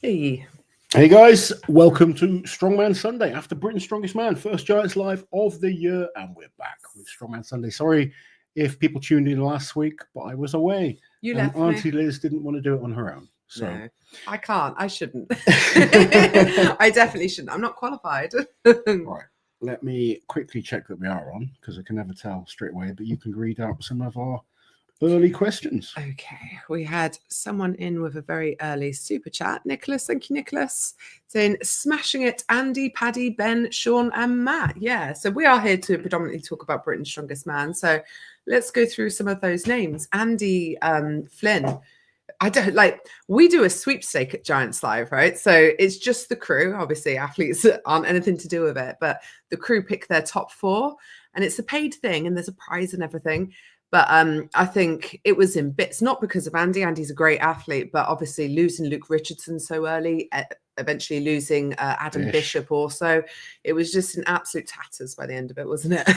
Hey. Hey guys, welcome to Strongman Sunday after Britain's Strongest Man, first Giants Live of the year, and we're back with Strongman Sunday. Sorry if people tuned in last week, but I was away. You left Auntie me. Liz didn't want to do it on her own. So No, I can't. I shouldn't. I definitely shouldn't. I'm not qualified. Right, let me quickly check that we are on, because I can never tell straight away, but you can read out some of our early questions. Okay, we had someone in with a very early super chat. Nicholas, thank you, Nicholas, saying smashing it. Andy, Paddy, Ben, Sean, and Matt. Yeah, so we are here to predominantly talk about Britain's Strongest Man. So let's go through some of those names. Andy Flynn. We do a sweepstake at Giants Live, right? So it's just the crew. Obviously, athletes aren't anything to do with it, but the crew pick their top 4, and it's a paid thing, and there's a prize and everything. But I think it was in bits, not because of Andy. Andy's a great athlete, but obviously losing Luke Richardson so early, eventually losing Adam Bishop also. It was just in absolute tatters by the end of it, wasn't it?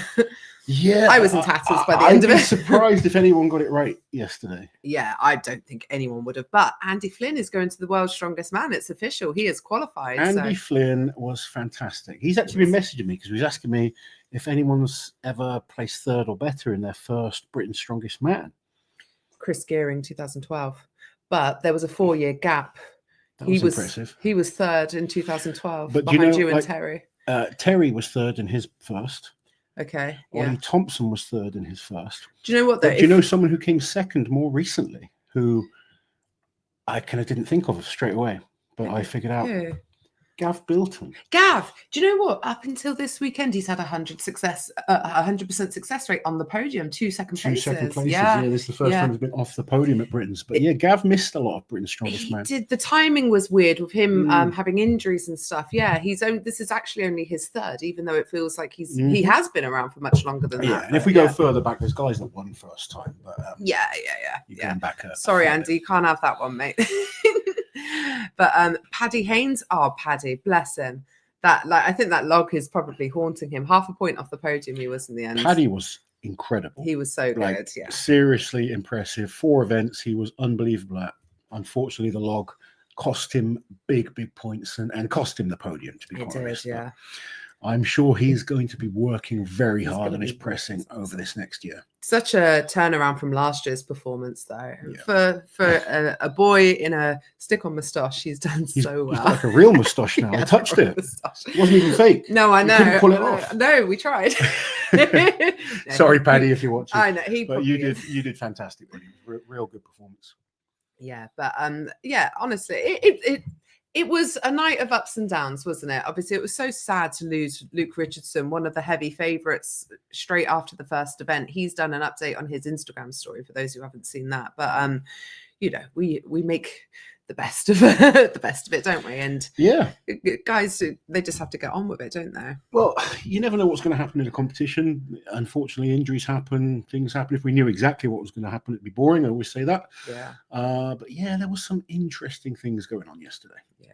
Yeah. I was in tatters by the end of it. I'd be surprised if anyone got it right yesterday. Yeah, I don't think anyone would have. But Andy Flynn is going to the world's strongest man. It's official. He is qualified. Andy Flynn was fantastic. He's actually been messaging me because he was asking me if anyone's ever placed third or better in their first Britain's Strongest Man. Chris Gearing, 2012. But there was a 4-year gap. That was impressive. He was third in 2012 but behind you and Terry. Terry was third in his first. Okay. Ollie Thompson was third in his first. Do you know what? Do you know someone who came second more recently, who I kind of didn't think of straight away, but I figured out? Who? Gav Bilton. Gav, do you know what? Up until this weekend, he's had 100% success rate on the podium, 2 second places. 2 second places. Yeah, this is the first time he's been off the podium at Britain's. But Gav missed a lot of Britain's Strongest Man. Did. The timing was weird with him having injuries and stuff. Yeah, this is actually only his third, even though it feels like he has been around for much longer than that. Yeah, and if we go further back, there's guys that won first time. But you're going back. Sorry, Andy, you can't have that one, mate. But Paddy Haynes, Paddy, bless him. I think that log is probably haunting him. Half a point off the podium he was in the end. Paddy was incredible. He was so good. Yeah, seriously impressive. 4 events he was unbelievable at. Unfortunately, the log cost him big points and cost him the podium, to be quite honest. Yeah. I'm sure he's going to be working very hard on his pressing over this next year. Such a turnaround from last year's performance, though. Yeah. For a boy in a stick-on moustache, he's done so well. He's got like a real moustache now. I touched it. It wasn't even fake. No, I know. Couldn't pull it off. No, we tried. Sorry, Paddy, if you're watching. I know. You did fantastic. Real good performance. Yeah, but honestly, it was a night of ups and downs, wasn't it? Obviously, it was so sad to lose Luke Richardson, one of the heavy favourites, straight after the first event. He's done an update on his Instagram story for those who haven't seen that. But we make the best of it, don't we? And guys, they just have to get on with it, don't they? Well, you never know what's going to happen in a competition. Unfortunately, injuries happen, things happen. If we knew exactly what was going to happen, it'd be boring. I always say that. Yeah. But there was some interesting things going on yesterday. Yeah.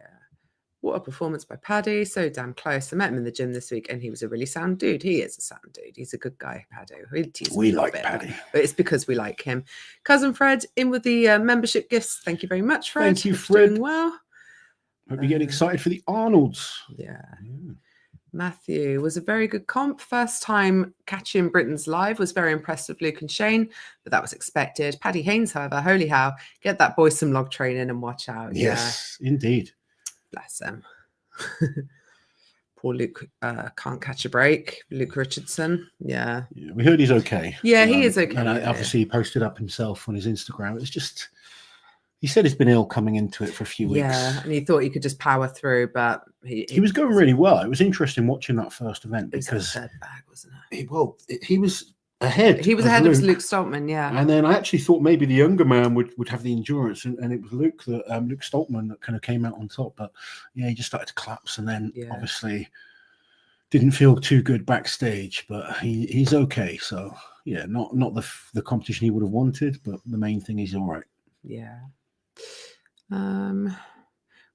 What a performance by Paddy. So damn close. I met him in the gym this week and he was a really sound dude. He is a sound dude. He's a good guy, Paddy. We like Paddy. But it's because we like him. Cousin Fred in with the membership gifts. Thank you very much, Fred. Thank you, Fred. Doing well. Hope you get excited for the Arnolds. Yeah. Matthew was a very good comp. First time catching Britain's Live. Was very impressed with Luke and Shane, but that was expected. Paddy Haynes, however, holy how. Get that boy some log training and watch out. Yes, indeed. Bless him. Poor Luke can't catch a break. Luke Richardson. Yeah. We heard he's okay. Yeah, he is okay. And obviously he posted up himself on his Instagram. It's just, he said he's been ill coming into it for a few weeks. Yeah, and he thought he could just power through, but he was going really well. It was interesting watching that first event because third bag, wasn't it? He was ahead. He was ahead of Luke Stoltman, yeah. And then I actually thought maybe the younger man would have the endurance, and it was Luke Stoltman that kind of came out on top. But he just started to collapse, and then obviously didn't feel too good backstage. But he's okay. So not the competition he would have wanted, but the main thing is all right. Yeah.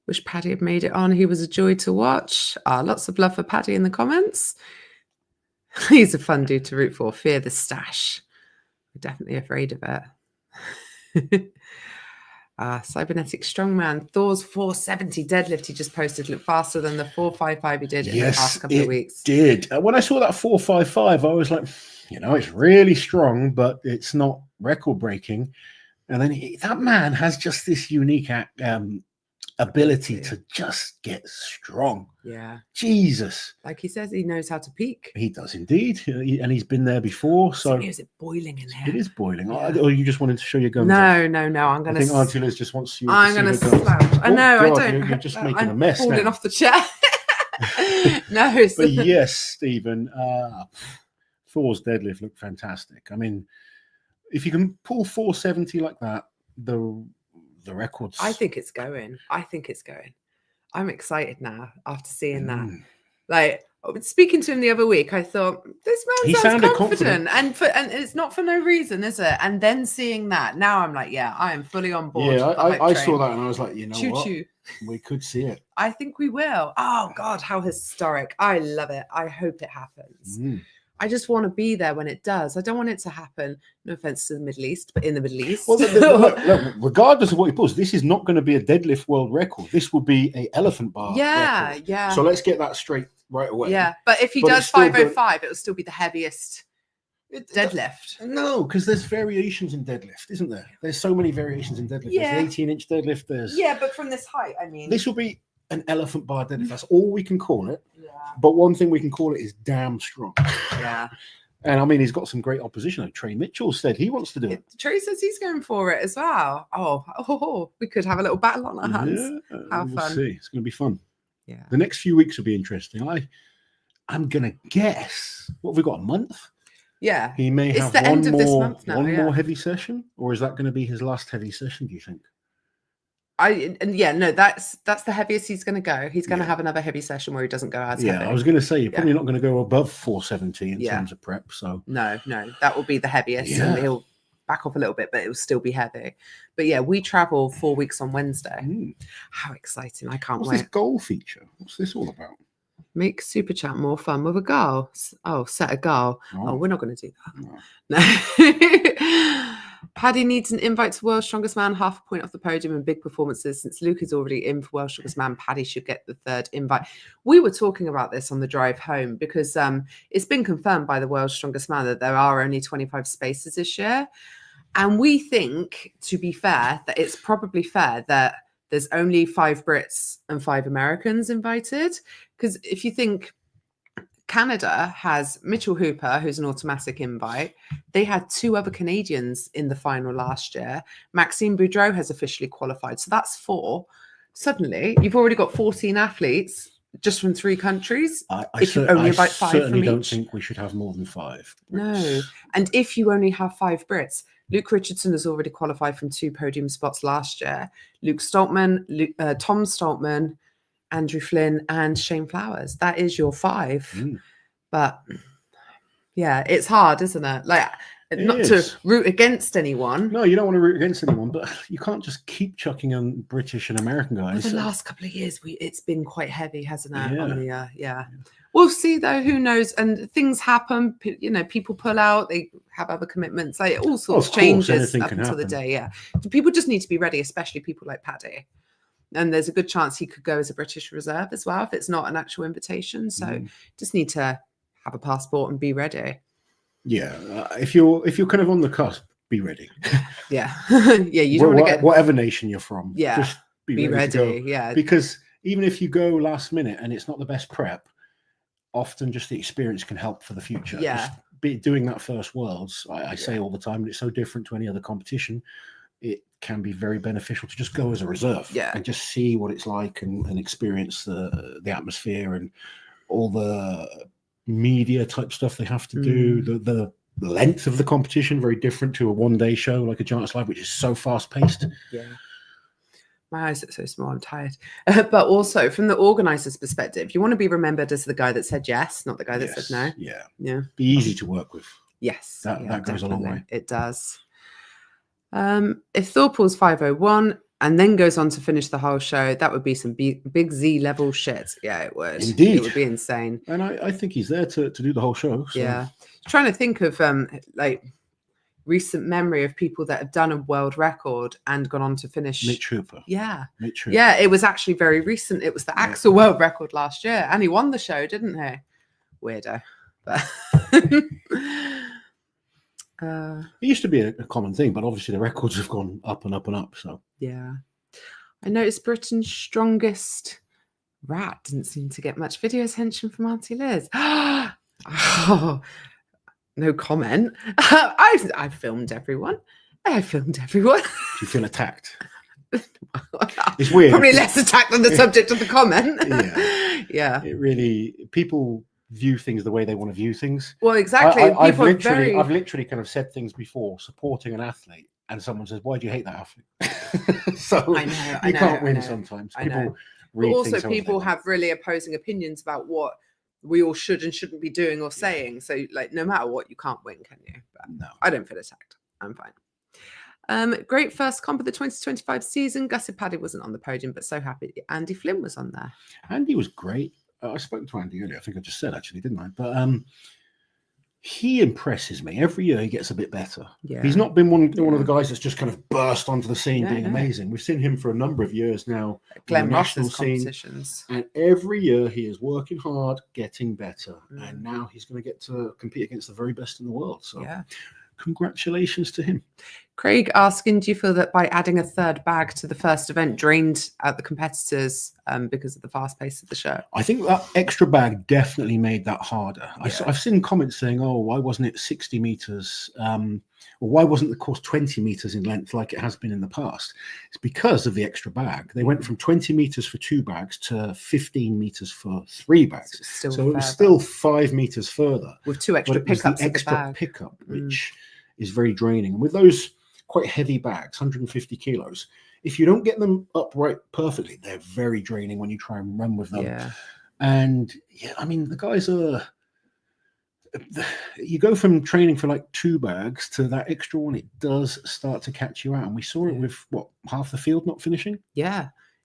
Wish Paddy had made it on. He was a joy to watch. Lots of love for Paddy in the comments. He's a fun dude to root for. Fear the stash. We're definitely afraid of it. Cybernetic Strongman. Thor's 470 deadlift he just posted looked faster than the 455 he did in the past couple of weeks. Did. When I saw that 455, I was like, it's really strong, but it's not record breaking. And then that man has just this unique ability to just get strong. Yeah. Jesus. Like he says, he knows how to peak. He does indeed. And he's been there before. So is it boiling in here? It is boiling. Yeah. Or you just wanted to show your guns? No. I'm going to. I think Auntie Liz just wants you. I'm going to slouch. I know. God, I don't. You're just making a mess falling now. off the chair. No. But yes, Stephen, Thor's deadlift looked fantastic. I mean, if you can pull 470 like that, the records. I think it's going. I'm excited now after seeing that. Like, speaking to him the other week, I thought, this man sounds confident. And it's not for no reason, is it? And then seeing that, now I'm like, yeah, I am fully on board. Yeah, I saw that and I was like, what? We could see it. I think we will. Oh, God, how historic. I love it. I hope it happens. I just want to be there when it does. I don't want it to happen. No offense to the Middle East, but in the Middle East. Well, look, regardless of what he pulls, this is not going to be a deadlift world record. This will be an elephant bar. Yeah. So let's get that straight right away. Yeah, but if he does 505, it will still be the heaviest deadlift. No, because there's variations in deadlift, isn't there? There's so many variations in deadlift. Yeah. There's 18-inch deadlift. There's but from this height, I mean, this will be an elephant bar deadlift. That's all we can call it. Yeah. But one thing we can call it is damn strong. Yeah. And I mean, he's got some great opposition. Like Trey Mitchell said he wants to do it. Trey says he's going for it as well. Oh, we could have a little battle on our hands. Yeah, How we'll fun. See. It's going to be fun. Yeah. The next few weeks will be interesting. I'm going to guess, what have we got, a month? Yeah. He may have the end of this month now, one more heavy session, or is that going to be his last heavy session, do you think? That's the heaviest he's going to go. He's going to have another heavy session where he doesn't go as heavy. I was going to say, you're probably not going to go above 470 in terms of prep. So no, that will be the heaviest, and he'll back off a little bit, but it will still be heavy. But yeah, we travel 4 weeks on Wednesday. How exciting. I can't wait. What's this goal feature? What's this all about? Make Super Chat more fun with a goal. Oh, set a goal. Oh, we're not going to do that. No. Paddy needs an invite to World's Strongest Man, half a point off the podium and big performances. Since Luke is already in for World's Strongest Man, Paddy should get the third invite. We were talking about this on the drive home because it's been confirmed by the World's Strongest Man that there are only 25 spaces this year. And we think, to be fair, that it's probably fair that there's only 5 Brits and 5 Americans invited. Because if you think Canada has Mitchell Hooper, who's an automatic invite. They had 2 other Canadians in the final last year. Maxime Boudreau has officially qualified. So that's 4. Suddenly, you've already got 14 athletes just from 3 countries. I certainly don't think we should have more than 5 Brits. No. And if you only have 5 Brits, Luke Richardson has already qualified from 2 podium spots last year. Luke Stoltman, Tom Stoltman, Andrew Flynn, and Shane Flowers. That is your 5. But yeah, it's hard, isn't it? Like, not to root against anyone. No, you don't want to root against anyone, but you can't just keep chucking on British and American guys. Well, the last couple of years, it's been quite heavy, hasn't it? Yeah. On the, We'll see, though. Who knows? And things happen. You know, people pull out. They have other commitments. Like, all sorts of changes up until the day. Yeah. People just need to be ready, especially people like Paddy. And there's a good chance he could go as a British reserve as well if it's not an actual invitation. So just need to have a passport and be ready. Yeah, if you're kind of on the cusp, be ready. Yeah, you don't want to get whatever nation you're from. Yeah, just be ready. To go. Yeah, because even if you go last minute and it's not the best prep, often just the experience can help for the future. Yeah, just doing that first Worlds, I say all the time, it's so different to any other competition. It can be very beneficial to just go as a reserve and just see what it's like and experience the atmosphere and all the media type stuff they have to do. The length of the competition, very different to a one-day show like a Giants Live, which is so fast-paced. Yeah. My eyes are so small, I'm tired. But also, from the organizer's perspective, you want to be remembered as the guy that said yes, not the guy that said no. Yeah. Be easy to work with. Yes. That goes a long way. It does. If Thor pulls 501 and then goes on to finish the whole show, that would be some big Z level shit. Yeah, it would. Indeed. It would be insane. And I think he's there to do the whole show. So. Yeah. Trying to think of like recent memory of people that have done a world record and gone on to finish. Mitch Hooper. Yeah. Mitch Hooper. Yeah, it was actually very recent. It was the Axel world record last year, and he won the show, didn't he? Weirdo. But it used to be a common thing, but obviously the records have gone up and up and up. So yeah. I noticed Britain's strongest rat didn't seem to get much video attention from Auntie Liz. Oh, no comment. I've filmed everyone. Do you feel attacked? It's weird. Probably less attacked than the subject of the comment. Yeah. It really, people view things the way they want to view things. Well, exactly. I've literally kind of said things before supporting an athlete, and someone says, "Why do you hate that athlete?" So I know, you can't win sometimes. People read but also things people have really opposing opinions about what we all should and shouldn't be doing or saying. So, like, no matter what, you can't win, can you? But no, I don't feel attacked. I'm fine. Great first comp of the 2025 season. Gussie Paddy wasn't on the podium, but so happy Andy Flynn was on there. Andy was great. I spoke to Andy earlier. I think I just said, actually, didn't I? But he impresses me. Every year he gets a bit better. Yeah. He's not been one of the guys that's just kind of burst onto the scene being amazing. We've seen him for a number of years now. National competitions. And every year he is working hard, getting better. And now he's going to get to compete against the very best in the world. So congratulations to him. Craig asking, do you feel that by adding a third bag to the first event drained out the competitors because of the fast pace of the show? I think that extra bag definitely made that harder. I've seen comments saying, oh, why wasn't it 60 meters? Or why wasn't the course 20 meters in length like it has been in the past? It's because of the extra bag. They went from 20 meters for 2 bags to 15 meters for 3 bags. So it was still 5 meters further. With 2 extra pickups. The extra pickup, which is very draining. And with those quite heavy bags, 150 kilos, if you don't get them upright perfectly, they're very draining when you try and run with them. And I mean, the guys are, you go from training for like 2 bags to that extra one, it does start to catch you out. And we saw it with half the field not finishing.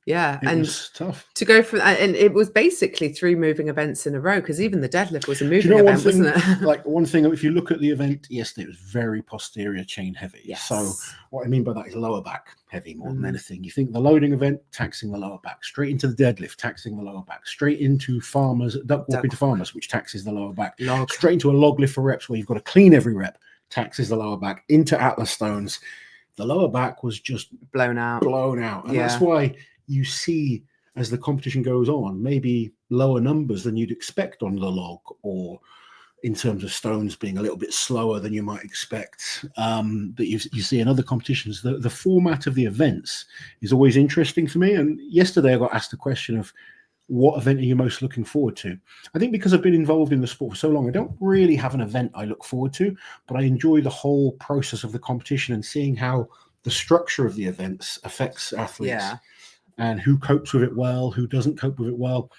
It was tough to go from, and it was basically 3 moving events in a row, because even the deadlift was a moving event, wasn't it? Like, one thing, if you look at the event yesterday, it was very posterior chain heavy. So what I mean by that is lower back heavy more than anything. You think the loading event, taxing the lower back, straight into the deadlift, taxing the lower back, straight into farmers, duck walk into farmers, which taxes the lower back, straight into a log lift for reps where you've got to clean every rep, taxes the lower back, into Atlas stones. The lower back was just blown out. And that's why you see, as the competition goes on, maybe lower numbers than you'd expect on the log, or in terms of stones being a little bit slower than you might expect, that you see in other competitions. The format of the events is always interesting for me. And yesterday I got asked a question of, what event are you most looking forward to? I think because I've been involved in the sport for so long, I don't really have an event I look forward to, but I enjoy the whole process of the competition and seeing how the structure of the events affects athletes. And who copes with it well, who doesn't cope with it well.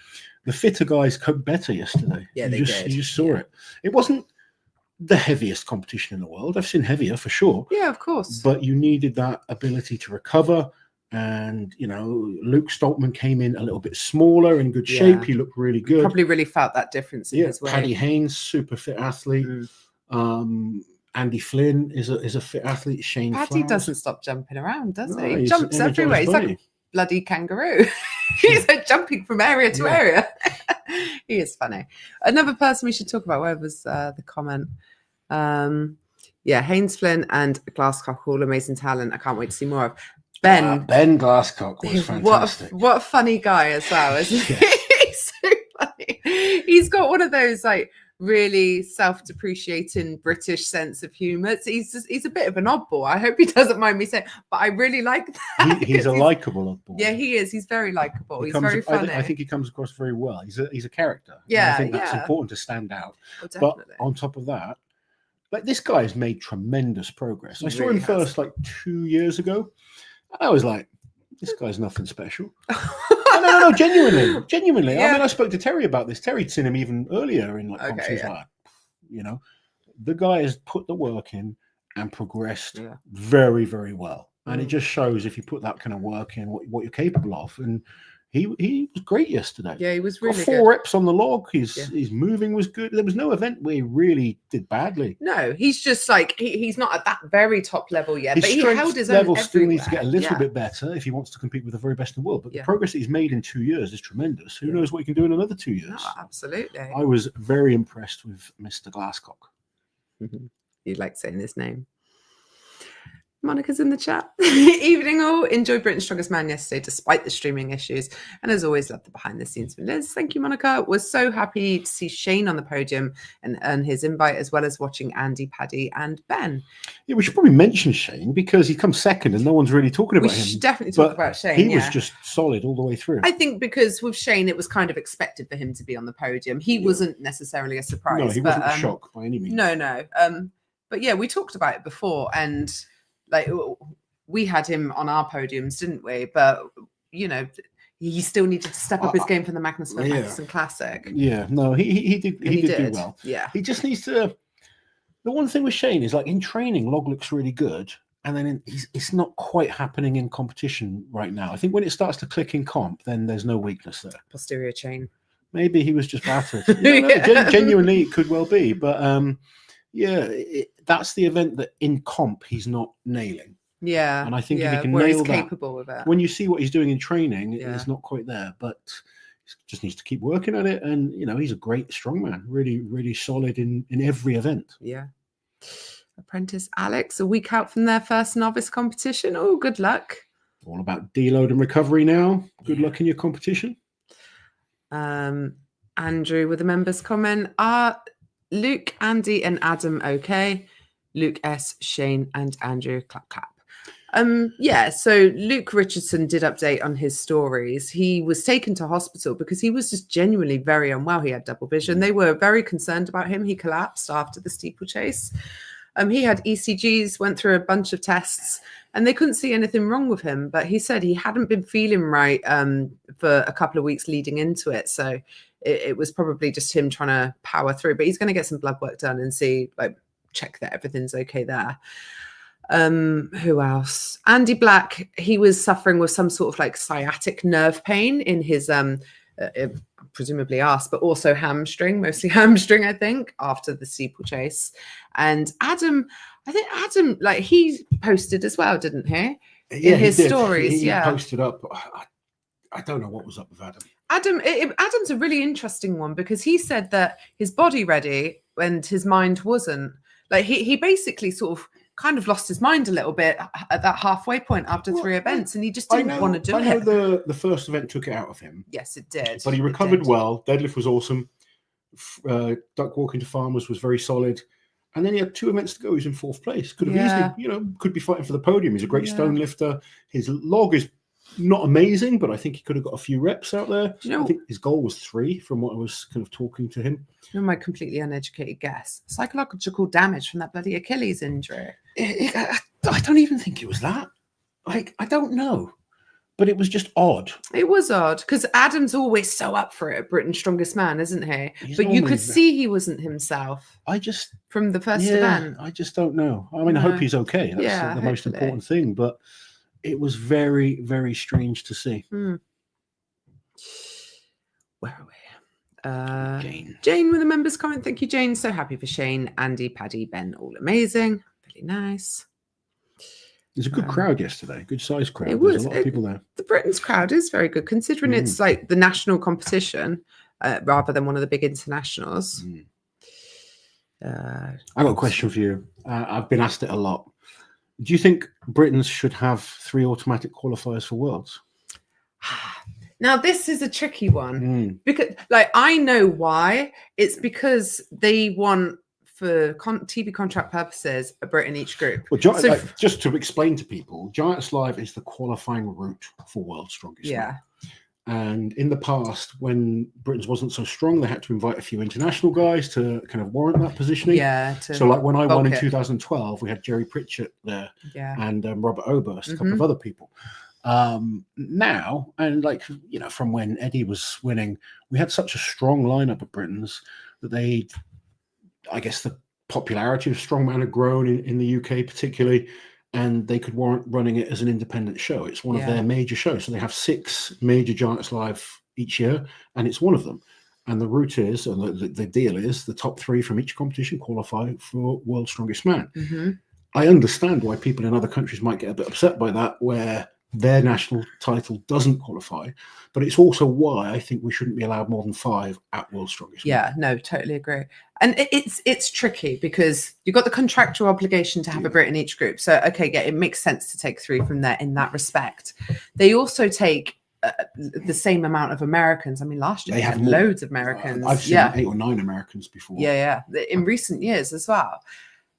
The fitter guys coped better yesterday. You just saw it. It wasn't the heaviest competition in the world. I've seen heavier for sure. Yeah, of course. But you needed that ability to recover. And, you know, Luke Stoltman came in a little bit smaller, in good shape. He looked really good. Probably really felt that difference in his weight. Paddy Haynes, super fit athlete. Andy Flynn is a fit athlete. Shane Paddy doesn't stop jumping around, does he? He jumps everywhere. He's like a bloody kangaroo. He's like jumping from area to area. He is funny. Another person we should talk about, where was the comment? Haynes Flynn and Glasscock, all amazing talent. I can't wait to see more of. Ben Glasscock was fantastic. What a funny guy as well, isn't he? He's so funny. He's got one of those like really self-depreciating British sense of humor. So he's a bit of an oddball. I hope he doesn't mind me saying, but I really like that. He's a likable oddball. Yeah, he is. He's very likable. He's very funny. I think he comes across very well. He's a character. Yeah, I think that's important to stand out. But on top of that, like, this guy has made tremendous progress. I saw him first like 2 years ago, and I was like, this guy's nothing special. No, genuinely. I mean, I spoke to Terry about this. Terry'd seen him even earlier in competitions like, you know, the guy has put the work in and progressed very, very well. And it just shows, if you put that kind of work in, what you're capable of. And he was great yesterday. Yeah, he was really got 4 good. reps on the log. His moving was good. There was no event where he really did badly. No, he's just like he's not at that very top level yet. His but he held his level own still needs to everywhere. get a little bit better if he wants to compete with the very best in the world. But the progress that he's made in 2 years is tremendous. Who knows what he can do in another 2 years? No, absolutely. I was very impressed with Mr. Glasscock. You like saying his name. Monica's in the chat. Evening all. Enjoyed Britain's Strongest Man yesterday, despite the streaming issues. And as always, love the behind the scenes from Liz. Thank you, Monica. Was so happy to see Shane on the podium and earn his invite, as well as watching Andy, Paddy, and Ben. Yeah, we should probably mention Shane because he comes second and no one's really talking about him. We should definitely talk about Shane. He was just solid all the way through. I think because with Shane, it was kind of expected for him to be on the podium. He wasn't necessarily a surprise. No, he wasn't a shock by any means. No. But yeah, we talked about it before, and like we had him on our podiums, didn't we? But you know, he still needed to step up his game for the Magnus Magnuson Classic. Yeah, no, he did do well. Yeah, he just needs to. The one thing with Shane is like in training, log looks really good, and then it's not quite happening in competition right now. I think when it starts to click in comp, then there's no weakness there. Posterior chain. Maybe he was just battered. Genuinely, it could well be, but that's the event that in comp he's not nailing. Yeah, and I think if he can nail that, capable of it. When you see what he's doing in training, it's not quite there, but he just needs to keep working at it. And you know, he's a great strongman, really, really solid in every event. Yeah. Apprentice Alex, a week out from their first novice competition. Oh, good luck. All about deload and recovery now. Good luck in your competition. Andrew with a members comment. Are Luke, Andy, and Adam okay? Luke S, Shane, and Andrew. Clap, clap. So Luke Richardson did update on his stories. He was taken to hospital because he was just genuinely very unwell. He had double vision. They were very concerned about him. He collapsed after the steeplechase. He had ECGs, went through a bunch of tests, and they couldn't see anything wrong with him. But he said he hadn't been feeling right for a couple of weeks leading into it. So it was probably just him trying to power through. But he's going to get some blood work done and check that everything's okay there. Who else? Andy Black, he was suffering with some sort of like sciatic nerve pain in his presumably arse, but also hamstring, mostly hamstring, I think, after the steeplechase. And Adam, I think Adam, like he posted as well, didn't he? Yeah, in his stories. He posted up. I don't know what was up with Adam. Adam's a really interesting one because he said that his body ready and his mind wasn't. Like he basically sort of kind of lost his mind a little bit at that halfway point after 3 events, and he just didn't want to do it. I know the first event took it out of him. Yes, it did. But he recovered well. Deadlift was awesome. Duck walking to farmers was very solid. And then he had 2 events to go. He was in 4th place. Could have easily, could be fighting for the podium. He's a great stone lifter. His log is not amazing, but I think he could have got a few reps out there. I think his goal was 3 from what I was kind of talking to him. My completely uneducated guess. Psychological damage from that bloody Achilles injury. I don't even think it was that. Like, I don't know. But it was just odd. It was odd because Adam's always so up for it at Britain's Strongest Man, isn't he? But you could see he wasn't himself. From the first event. I just don't know. I mean, I hope he's okay. That's the most important thing. But it was very, very strange to see. Where are we? Jane with a members comment. Thank you, Jane. So happy for Shane, Andy, Paddy, Ben, all amazing. Really nice. There's a good crowd yesterday. Good sized crowd. There's a lot of people there. The Britain's crowd is very good, considering it's like the national competition rather than one of the big internationals. I got a question for you. I've been asked it a lot. Do you think Britons should have 3 automatic qualifiers for Worlds? Now, this is a tricky one because, like, I know why. It's because they want, for TV contract purposes, a Brit in each group. Well, just to explain to people, Giants Live is the qualifying route for World's Strongest Man. And in the past, when Britain's wasn't so strong, they had to invite a few international guys to kind of warrant that positioning. So like when I won in 2012, we had Jerry Pritchett there and Robert Oberst, a couple of other people. Now, and like, from when Eddie was winning, we had such a strong lineup of Britons that I guess the popularity of strongman had grown in the UK particularly. and they could warrant running it as an independent show. It's one of their major shows. So they have 6 major Giants Live each year, and it's one of them. And the route is, and the deal is, the top 3 from each competition qualify for World's Strongest Man. Mm-hmm. I understand why people in other countries might get a bit upset by that, where their national title doesn't qualify, but it's also why I think we shouldn't be allowed more than 5 at World's Strongest Man. Yeah, no, totally agree. And it's tricky because you've got the contractual obligation to have a Brit in each group. So, okay, yeah, it makes sense to take 3 from there in that respect. They also take the same amount of Americans. I mean, last year they had loads of Americans. I've seen 8 or 9 Americans before. Yeah. In recent years as well.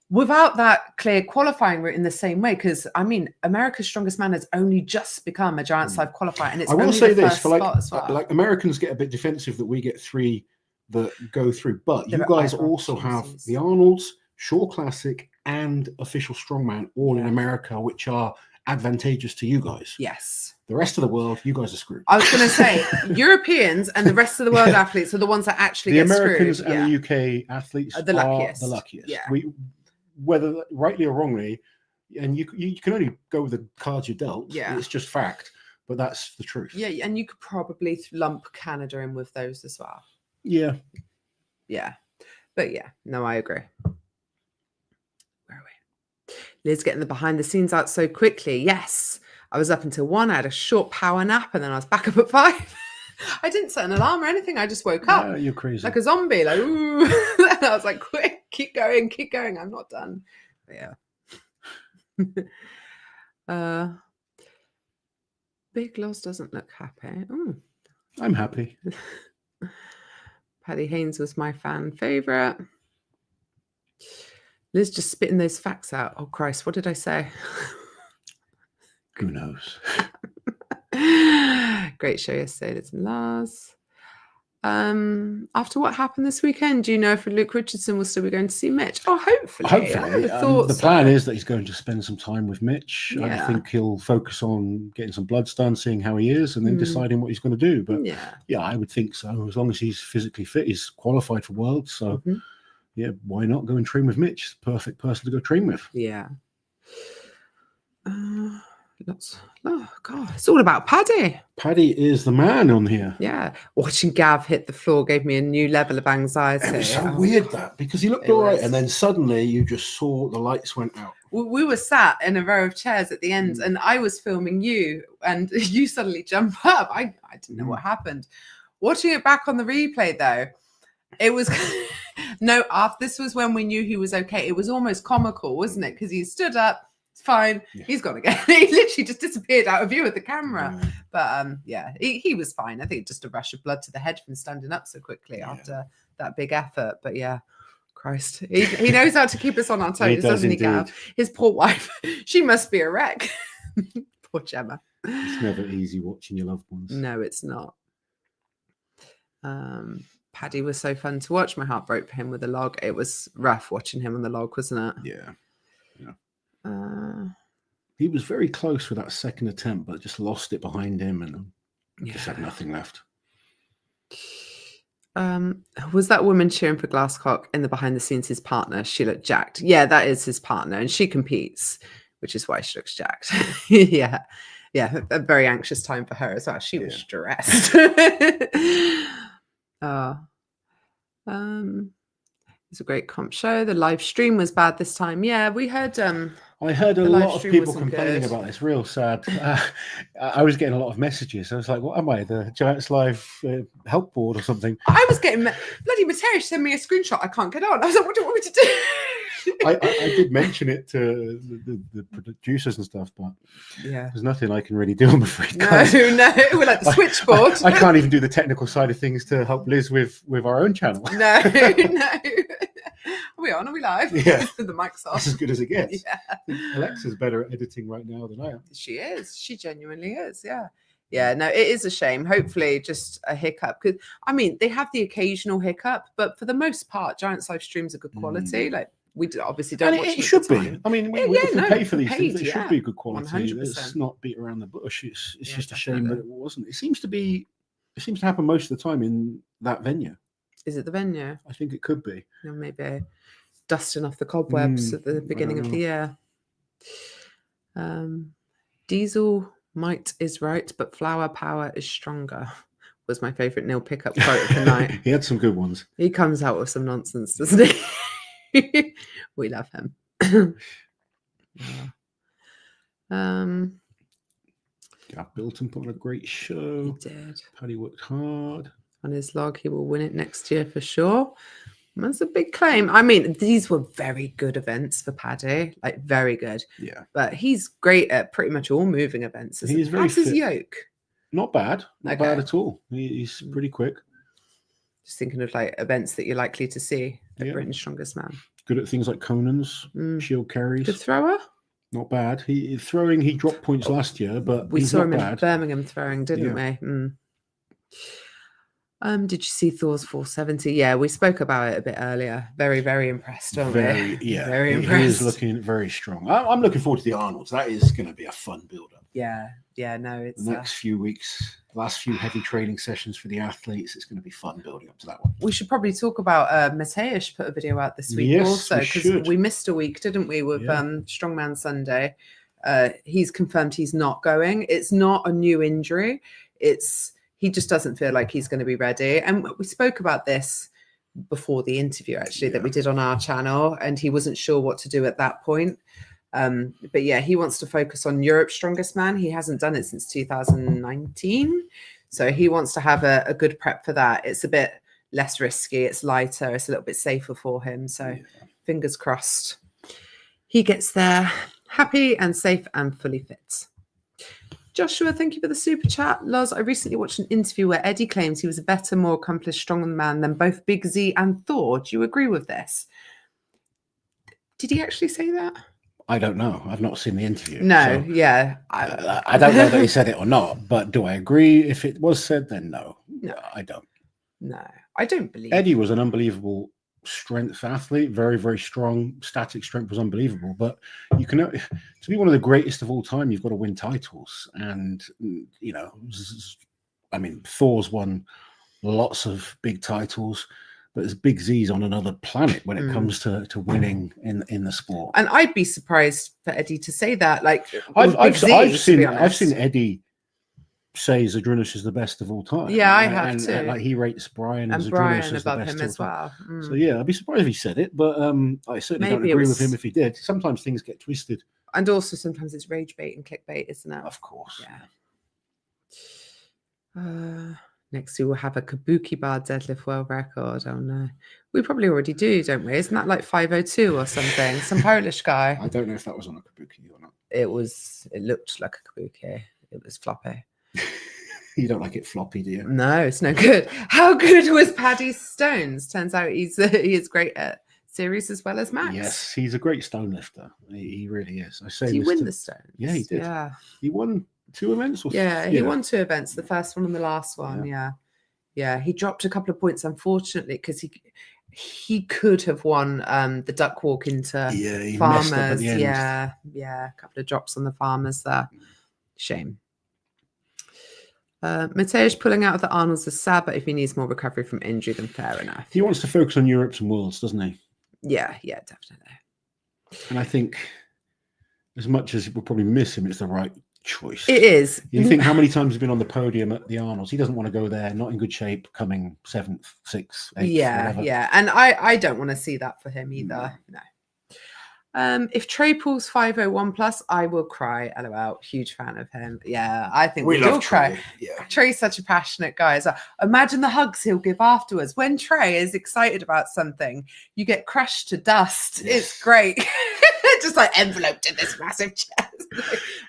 Without that clear qualifying route in the same way, because I mean, America's Strongest Man has only just become a Giants Live qualifier, and it's I will only say the this first for like, spot as well. like Americans get a bit defensive that we get 3 that go through, but you guys also have the Arnolds, Shaw Classic, and Official Strongman all in America, which are advantageous to you guys. Yes. The rest of the world, you guys are screwed. I was going to say, Europeans and the rest of the world athletes are the ones that actually get screwed. The Americans and the UK athletes are the luckiest. Yeah. Whether rightly or wrongly, and you can only go with the cards you're dealt. Yeah. It's just fact, but that's the truth. Yeah, and you could probably lump Canada in with those as well. Yeah. Yeah. But yeah, no, I agree. Where are we? Liz getting the behind the scenes out so quickly. Yes. I was up until 1. I had a short power nap and then I was back up at 5. I didn't set an alarm or anything. I just woke up. Yeah, you're crazy. Like a zombie. Like, ooh. And I was like, quick, keep going. I'm not done. But yeah. Big Loz doesn't look happy. Ooh. I'm happy. Paddy Haynes was my fan favourite. Liz just spitting those facts out. Oh, Christ, what did I say? Who knows? Great show yesterday, Liz and Lars. After what happened this weekend, do you know if Luke Richardson will still be going to see Mitch? Oh, hopefully. The plan is that he's going to spend some time with Mitch. Yeah. I think he'll focus on getting some bloods done, seeing how he is, and then deciding what he's going to do. But yeah, I would think so. As long as he's physically fit, he's qualified for Worlds. So yeah, why not go and train with Mitch? It's the perfect person to go train with. Yeah. Oh God, it's all about Paddy. Paddy is the man on here. Yeah, watching Gav hit the floor gave me a new level of anxiety. It was so weird that, because he looked all right, and then suddenly you just saw the lights went out. We were sat in a row of chairs at the end, and I was filming you, and you suddenly jump up. I didn't know what happened. Watching it back on the replay though, it was this was when we knew he was okay. It was almost comical, wasn't it? Because he stood up. Fine, he's gone again. He literally just disappeared out of view of the camera. But he was fine. I think just a rush of blood to the head from standing up so quickly after that big effort. But yeah, Christ, he knows how to keep us on our toes, doesn't he, Gav? His poor wife, she must be a wreck. Poor Gemma. It's never easy watching your loved ones. No, it's not. Paddy was so fun to watch. My heart broke for him with the log. It was rough watching him on the log, wasn't it? Yeah. He was very close with that second attempt, but just lost it behind him and just had nothing left. Was that woman cheering for Glasscock in the behind the scenes his partner? She looked jacked. Yeah, that is his partner, and she competes, which is why she looks jacked. Yeah, a very anxious time for her as well. She was stressed. It's a great comp show. The live stream was bad this time. Yeah, we heard. I heard a lot of people complaining about this. Real sad. I was getting a lot of messages. I was like, "What am I? The Giants Live help board or something?" I was getting bloody Materia sent me a screenshot. I can't get on. I was like, "What do you want me to do?" I did mention it to the producers and stuff, but there's nothing I can really do, I'm afraid. No, we're like the switchboard. I can't even do the technical side of things to help Liz with our own channel. No. Are we on? Are we live? Yeah. The mic's off. That's as good as it gets. Yeah. Alexa's better at editing right now than I am. She is. She genuinely is. Yeah. Yeah, no, it is a shame. Hopefully just a hiccup. Because, I mean, they have the occasional hiccup, but for the most part, Giants live streams are good quality. Like, we obviously don't watch it. It should be. I mean, if we pay for these things, it should be good quality. 100%. Let's not beat around the bush. It's just a shame that it wasn't. It seems to happen most of the time in that venue. Is it the venue? I think it could be. Maybe dusting off the cobwebs at the beginning of the year. Diesel might is right, but flower power is stronger. Was my favorite Neil pickup quote of the night. He had some good ones. He comes out with some nonsense, doesn't he? We love him. Bilton put on a great show. He did. Paddy worked hard. On his log, he will win it next year for sure. That's a big claim. I mean, these were very good events for Paddy, like very good. Yeah. But he's great at pretty much all moving events. He's very How's his fit. yoke? Not bad. Not bad at all. He's pretty quick. Just thinking of like events that you're likely to see at Britain's Strongest Man. Good at things like Conan's, shield carries. Good thrower? Not bad. He dropped points last year, but we saw him in Birmingham throwing, didn't we? Did you see Thor's 470? Yeah, we spoke about it a bit earlier. Very, very impressed, weren't we? Yeah, very impressed. He is looking very strong. I'm looking forward to the Arnolds. That is going to be a fun build-up. Yeah, no, it's the next few weeks, last few heavy training sessions for the athletes. It's going to be fun building up to that one. We should probably talk about Mateusz put a video out this week also, because we missed a week, didn't we, with Strongman Sunday. He's confirmed he's not going. It's not a new injury. He just doesn't feel like he's going to be ready. And we spoke about this before the interview, actually, that we did on our channel, and he wasn't sure what to do at that point. But yeah, he wants to focus on Europe's Strongest Man. He hasn't done it since 2019. So he wants to have a good prep for that. It's a bit less risky. It's lighter. It's a little bit safer for him. So fingers crossed he gets there happy and safe and fully fit. Joshua, thank you for the super chat. Loz, I recently watched an interview where Eddie claims he was a better, more accomplished strongman man than both Big Z and Thor. Do you agree with this? Did he actually say that? I don't know. I've not seen the interview. No, so yeah. I don't know that he said it or not, but do I agree? If it was said, then no. No, I don't. No, I don't believe Eddie was an unbelievable strength athlete, very, very strong. Static strength was unbelievable. But you can, to be one of the greatest of all time, you've got to win titles. And, you know, I mean, Thor's won lots of big titles. But there's Big Z's on another planet when it comes to winning in the sport. And I'd be surprised for Eddie to say that. Like I've seen Eddie say Zydrunas is the best of all time. Yeah, I have too. Like he rates Brian and Brian above him as well. So yeah, I'd be surprised if he said it, but I certainly don't agree with him if he did. Sometimes things get twisted. And also sometimes it's rage bait and clickbait, isn't it? Of course. Yeah. Next, we will have a Kabuki bar deadlift world record. Oh no, we probably already do, don't we? Isn't that like 502 or something? Some Polish guy. I don't know if that was on a Kabuki or not. It was. It looked like a Kabuki. It was floppy. You don't like it floppy, do you? No, it's no good. How good was Paddy's stones? Turns out he is great at series as well as max. Yes, he's a great stone lifter. He really is. I say. Did he win the stones? Yeah, he did. Yeah, he won 2 events. He won 2 events, the first one and the last one. Yeah. He dropped a couple of points, unfortunately, because he could have won the duck walk into farmers. Yeah, a couple of drops on the farmers there. Shame. Mateusz pulling out of the Arnolds is sad, but if he needs more recovery from injury, then fair enough. He wants to focus on Europe's and Worlds, doesn't he? Yeah, definitely. And I think as much as we'll probably miss him, it's the right choice. It is. You think how many times he's been on the podium at the Arnolds? He doesn't want to go there, not in good shape, coming 7th, 6th, 8th. Yeah. And I don't want to see that for him either. No. If Trey pulls 501 plus, I will cry. LOL. Huge fan of him. Yeah, I think we all cry. Yeah. Trey's such a passionate guy. So imagine the hugs he'll give afterwards. When Trey is excited about something, you get crushed to dust. Yes. It's great. Just like enveloped in this massive chest.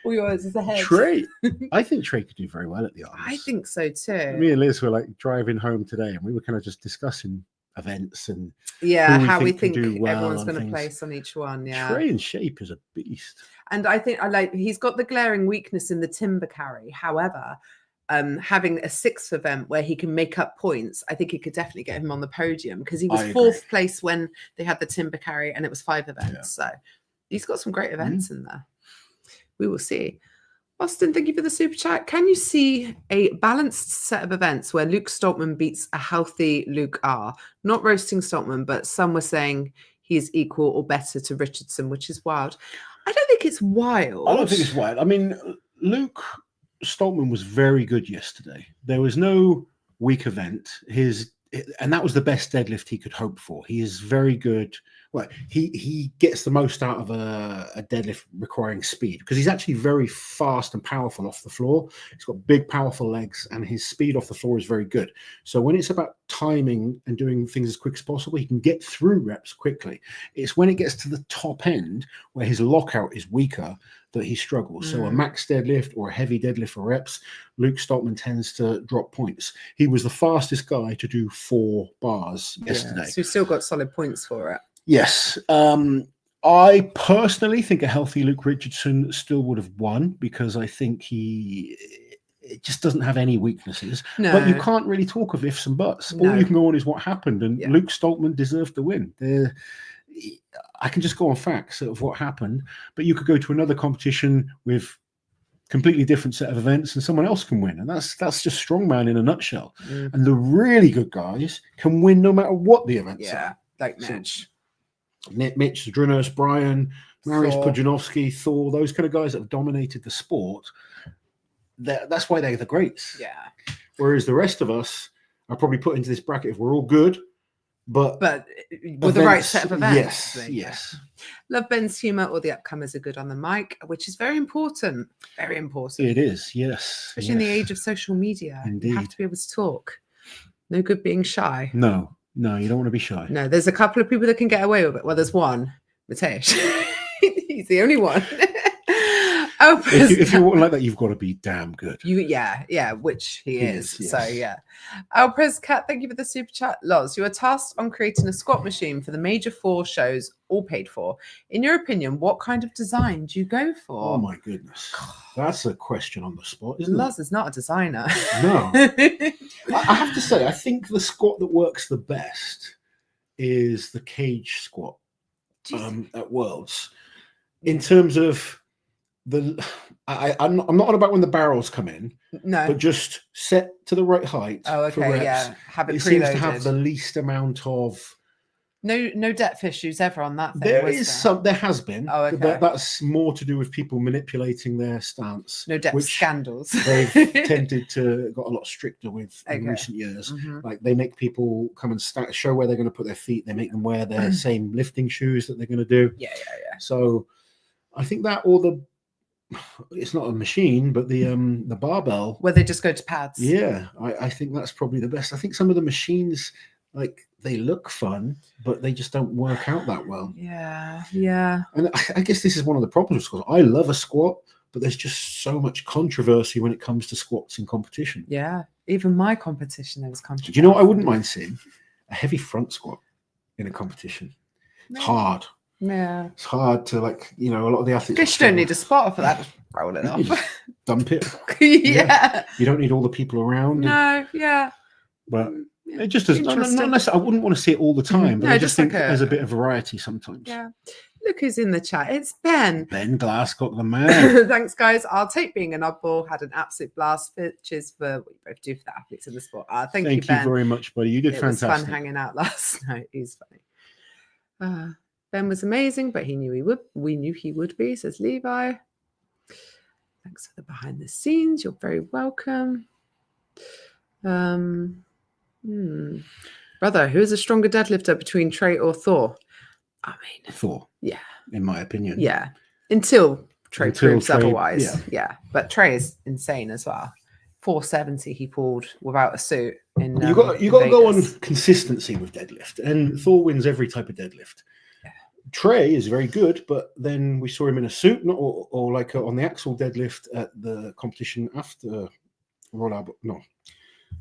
All yours is ahead. Trey, I think Trey could do very well at the Arnolds. I think so too. Me and Liz were like driving home today, and we were kind of just discussing events and how we think everyone's going to place on each one. Yeah, Trey in shape is a beast, and I think he's got the glaring weakness in the timber carry. However, having a 6th event where he can make up points, I think it could definitely get him on the podium, because he was 4th place when they had the timber carry and it was 5 events. So he's got some great events in there. We will see. Austin, thank you for the super chat. Can you see a balanced set of events where Luke Stoltman beats a healthy Luke R? Not roasting Stoltman, but some were saying he is equal or better to Richardson, which is wild. I don't think it's wild. I don't think it's wild. I mean, Luke Stoltman was very good yesterday. There was no weak event. And that was the best deadlift he could hope for. He is very good. Well, he gets the most out of a deadlift requiring speed because he's actually very fast and powerful off the floor. He's got big, powerful legs, and his speed off the floor is very good. So when it's about timing and doing things as quick as possible, he can get through reps quickly. It's when it gets to the top end where his lockout is weaker that he struggles. So a max deadlift or a heavy deadlift for reps, Luke Stoltman tends to drop points. He was the fastest guy to do 4 bars yesterday. So we've still got solid points for it. Yes. I personally think a healthy Luke Richardson still would have won because I think it just doesn't have any weaknesses. No. But you can't really talk of ifs and buts. No. All you can go on is what happened. And Luke Stoltman deserved the win. I can just go on facts of what happened, but you could go to another competition with completely different set of events and someone else can win. And that's just strongman in a nutshell. And the really good guys can win no matter what the events are. Like Mitch. Mitch, Drinos, Brian, Mariusz Thor. Pudzianowski, Thor, those kind of guys that have dominated the sport. That's why they're the greats. Yeah. Whereas the rest of us are probably put into this bracket if we're all good, but with the right set of events. Yes. Love Ben's humour. All the upcomers are good on the mic, which is very important. Very important. It is, yes. Especially in the age of social media. Indeed. You have to be able to talk. No good being shy. No, you don't want to be shy. No, there's a couple of people that can get away with it. Well, there's one, Mateusz. He's the only one. If you're like that, you've got to be damn good. Which he is. Yes. So Alpres Cat, thank you for the super chat. Loz, you are tasked on creating a squat machine for the major 4 shows, all paid for. In your opinion, what kind of design do you go for? Oh my goodness, that's a question on the spot, isn't it? Loz is not a designer. No, I have to say, I think the squat that works the best is the cage squat at Worlds. In terms of I'm not on about when the barrels come in, but just set to the right height. Oh, okay, for reps. Have it preloaded. Seems to have the least amount of no depth issues ever on that thing. There has been. Oh, okay. But that's more to do with people manipulating their stance. No depth scandals. They've tended to got a lot stricter with in recent years. Like they make people come and show where they're going to put their feet. They make them wear their same lifting shoes that they're going to do. Yeah. So I think that it's not a machine, but the barbell where they just go to pads. Yeah, I think that's probably the best. I think some of the machines, like, they look fun, but they just don't work out that well. Yeah. And I guess this is one of the problems with squats. I love a squat, but there's just so much controversy when it comes to squats in competition. Yeah, even my competition, there was controversy. Do you know what I wouldn't mind seeing? A heavy front squat in a competition. It's hard. Yeah, it's hard to, like, a lot of the athletes. I guess you don't need a spotter for that. Just roll it off. Dump it. Yeah. You don't need all the people around. No. Yeah. But it just doesn't. Not unless I wouldn't want to see it all the time. But I just think there's a bit of variety sometimes. Yeah. Look who's in the chat. It's Ben. Ben Glasscock, the man. Thanks, guys. I'll take being an oddball. Had an absolute blast. Pitches for what you both do for the athletes in the sport. Thank you, Ben. Thank you very much, buddy. You did fantastic. It was fun hanging out last night. He's funny. Ben was amazing, but he knew he would. We knew he would be, says Levi. Thanks for the behind the scenes. You're very welcome. Brother, who is a stronger deadlifter between Trey or Thor? I mean, Thor. Yeah. In my opinion. Yeah. Until Trey proves otherwise. Yeah. But Trey is insane as well. 470 he pulled without a suit. You got to go on consistency with deadlift, and Thor wins every type of deadlift. Trey is very good, but then we saw him in a suit, or like on the axle deadlift at the competition after where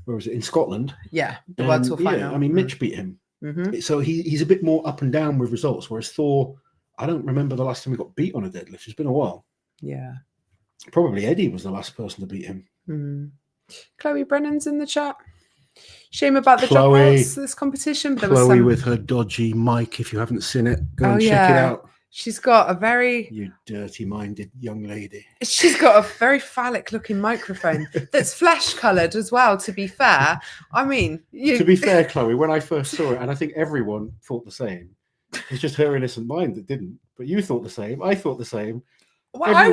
was it, in Scotland? Yeah, the World Tour final. Yeah, I mean, Mitch beat him, so he's a bit more up and down with results. Whereas Thor, I don't remember the last time he got beat on a deadlift. It's been a while. Yeah, probably Eddie was the last person to beat him. Chloe Brennan's in the chat. Shame about the dropouts this competition. But Chloe with her dodgy mic. If you haven't seen it, go and check it out. She's got a very... You dirty-minded young lady. She's got a very phallic-looking microphone that's flesh-coloured as well, to be fair. I mean... To be fair, Chloe, when I first saw it, and I think everyone thought the same, It's just her innocent mind that didn't. But you thought the same. I thought the same. Well, I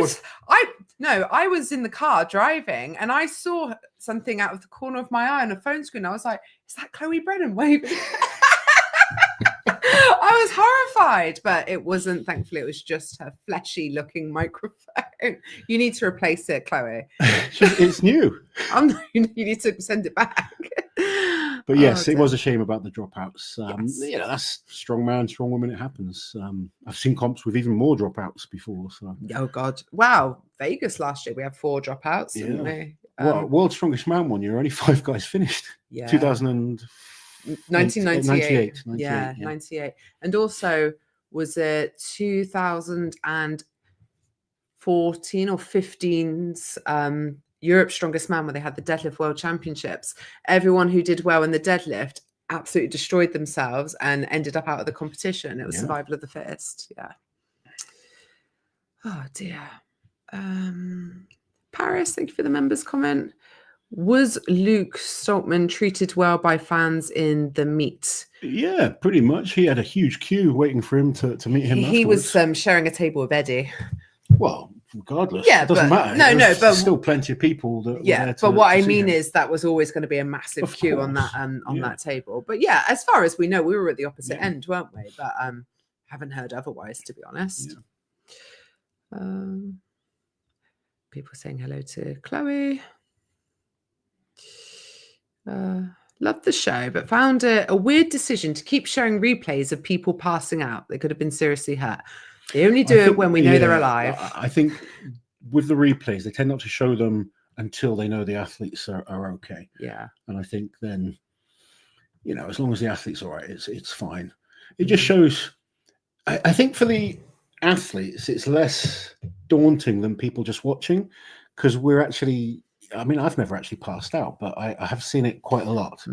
was in the car driving and I saw something out of the corner of my eye on a phone screen. I was like, is that Chloe Brennan waving? I was horrified, but it wasn't. Thankfully, it was just her fleshy looking microphone. You need to replace it, Chloe. It's new. You need to send it back. But yes, it was a shame about the dropouts. Yes. You know, that's strong man, strong woman. It happens. I've seen comps with even more dropouts before. So. Oh God! Wow, Vegas last year we had 4 dropouts, didn't we? Well, World's Strongest Man 1 year, only 5 guys finished. Yeah. 1998. Yeah, 98. And also, was it 2014 or 15's Europe's Strongest Man, where they had the deadlift world championships? Everyone who did well in the deadlift absolutely destroyed themselves and ended up out of the competition. It was survival of the fittest. Yeah. Oh dear. Paris, thank you for the members comment. Was Luke Stoltman treated well by fans in the meet? Yeah, pretty much. He had a huge queue waiting for him to meet him. He afterwards. was sharing a table with Eddie. Well, regardless, yeah, it doesn't matter. But still plenty of people that. Yeah, were there but what I mean him. is that was always going to be a massive Of queue course. on that table. But yeah, as far as we know, we were at the opposite end, weren't we? But haven't heard otherwise, to be honest. Yeah. People saying hello to Chloe. Loved the show, but found it a weird decision to keep showing replays of people passing out. They could have been seriously hurt. They only do it when we know they're alive. I think with the replays, they tend not to show them until they know the athletes are okay. Yeah. And I think then, you know, as long as the athlete's all right, it's fine. It just shows, I think for the athletes, it's less daunting than people just watching, because we're actually, I mean, I've never actually passed out, but I have seen it quite a lot.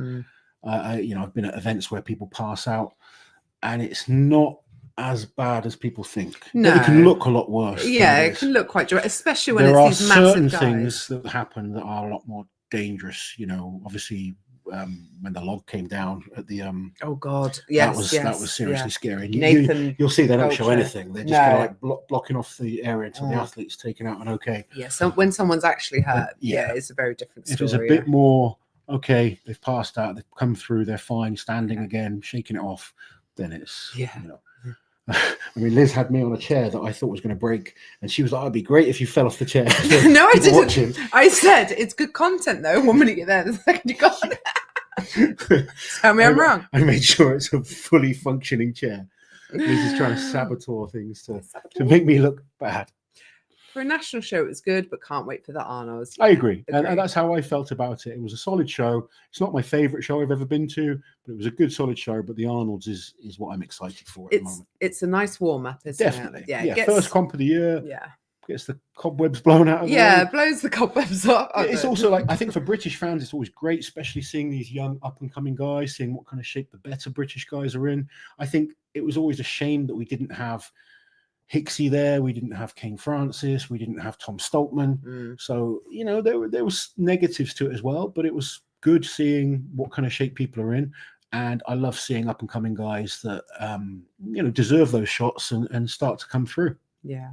I've been at events where people pass out, and it's not as bad as people think. No, it can look a lot worse. Yeah, it can look quite dramatic, especially when there it's these massive certain guys. Things that happen that are a lot more dangerous. You know, obviously, when the log came down at the oh god, yes, that was seriously scary. Nathan, you'll see they don't show anything. They're just kind of like blocking off the area until the athlete's taken out and okay. Yeah, so when someone's actually hurt, it's a very different story. If it's a bit more okay, they've passed out, they've come through, they're fine, standing again, shaking it off, then it's you know. I mean, Liz had me on a chair that I thought was going to break, and she was like, "It'd be great if you fell off the chair." No, I didn't. I said it's good content, though. 1 minute you're there, the second you got it. Tell me I'm wrong. I made sure it's a fully functioning chair. Liz is trying to saboteur things to make me look bad. For a national show, it was good, but can't wait for the Arnolds. I agree. And that's how I felt about it. It was a solid show. It's not my favorite show I've ever been to, but it was a good, solid show. But the Arnolds is what I'm excited for at the moment. It's a nice warm-up, isn't Definitely. it? Yeah, first comp of the year. Yeah. Gets the cobwebs blown out of the way. Blows the cobwebs off. It's also like, I think for British fans, it's always great, especially seeing these young up-and-coming guys, seeing what kind of shape the better British guys are in. I think it was always a shame that we didn't have Hicksy there, we didn't have Kane Francis, we didn't have Tom Stoltman. So, you know, there was negatives to it as well, but it was good seeing what kind of shape people are in. And I love seeing up and coming guys that, deserve those shots and start to come through. Yeah.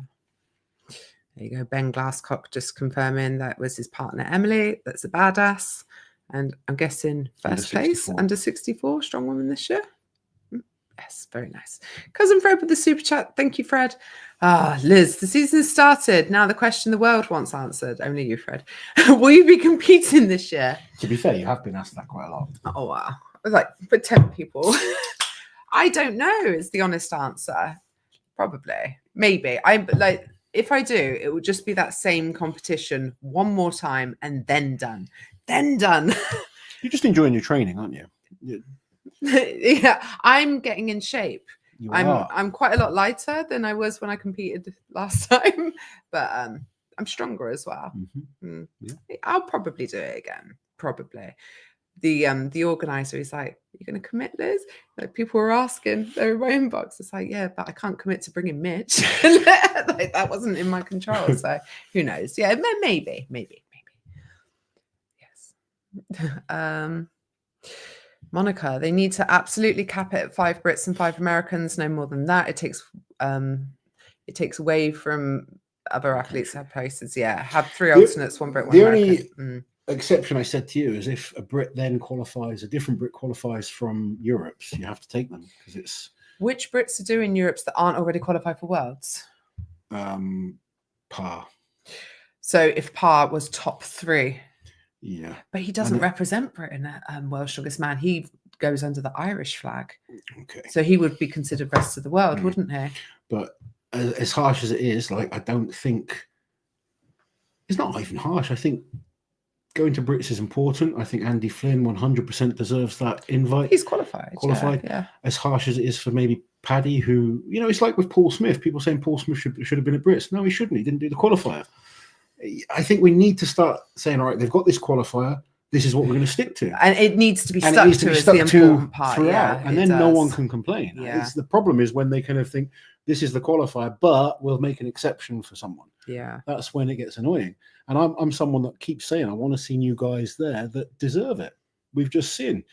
There you go. Ben Glasscock just confirming that was his partner, Emily. That's a badass. And I'm guessing first place, under 64, strong woman this year. Yes, very nice. Cousin Fred with the super chat. Thank you, Fred. Liz, the season has started. Now the question the world wants answered. Only you, Fred. Will you be competing this year? To be fair, you have been asked that quite a lot. Oh, wow. Like, for 10 people. I don't know is the honest answer. Probably. Maybe. If I do, it will just be that same competition one more time and then done. You're just enjoying your training, aren't you? Yeah, I'm getting in shape. I'm quite a lot lighter than I was when I competed last time, but I'm stronger as well. Yeah. I'll probably do it again. Probably. The organizer is like, "Are you going to commit, Liz?" Like, people were asking, they're in my inbox. It's like, yeah, but I can't commit to bringing Mitch. Like, that wasn't in my control. So who knows? Yeah, maybe. Yes. Monica, they need to absolutely cap it at 5 Brits and 5 Americans, no more than that. It takes away from other athletes that have places. Yeah, have 3 alternates, 1 Brit, 1 American. Only exception I said to you is if a Brit then qualifies, a different Brit qualifies from Europe's, you have to take them because it's. Which Brits are doing Europe's that aren't already qualified for Worlds? Par. So if Par was top 3. Yeah. But he doesn't represent Britain at World's Strongest Man. He goes under the Irish flag. Okay. So he would be considered rest of the world, wouldn't he? But as harsh as it is, like, I don't think it's not even harsh. I think going to Brits is important. I think Andy Flynn 100% deserves that invite. He's qualified. Yeah. As harsh as it is for maybe Paddy, who, you know, it's like with Paul Smith. People saying Paul Smith should have been at Brits. No, he shouldn't. He didn't do the qualifier. I think we need to start saying, all right, they've got this qualifier. This is what we're going to stick to. And it needs to be stuck to as the important part. Throughout, and then no one can complain. Yeah. The problem is when they kind of think this is the qualifier, but we'll make an exception for someone. Yeah. That's when it gets annoying. And I'm someone that keeps saying I want to see new guys there that deserve it. We've just seen,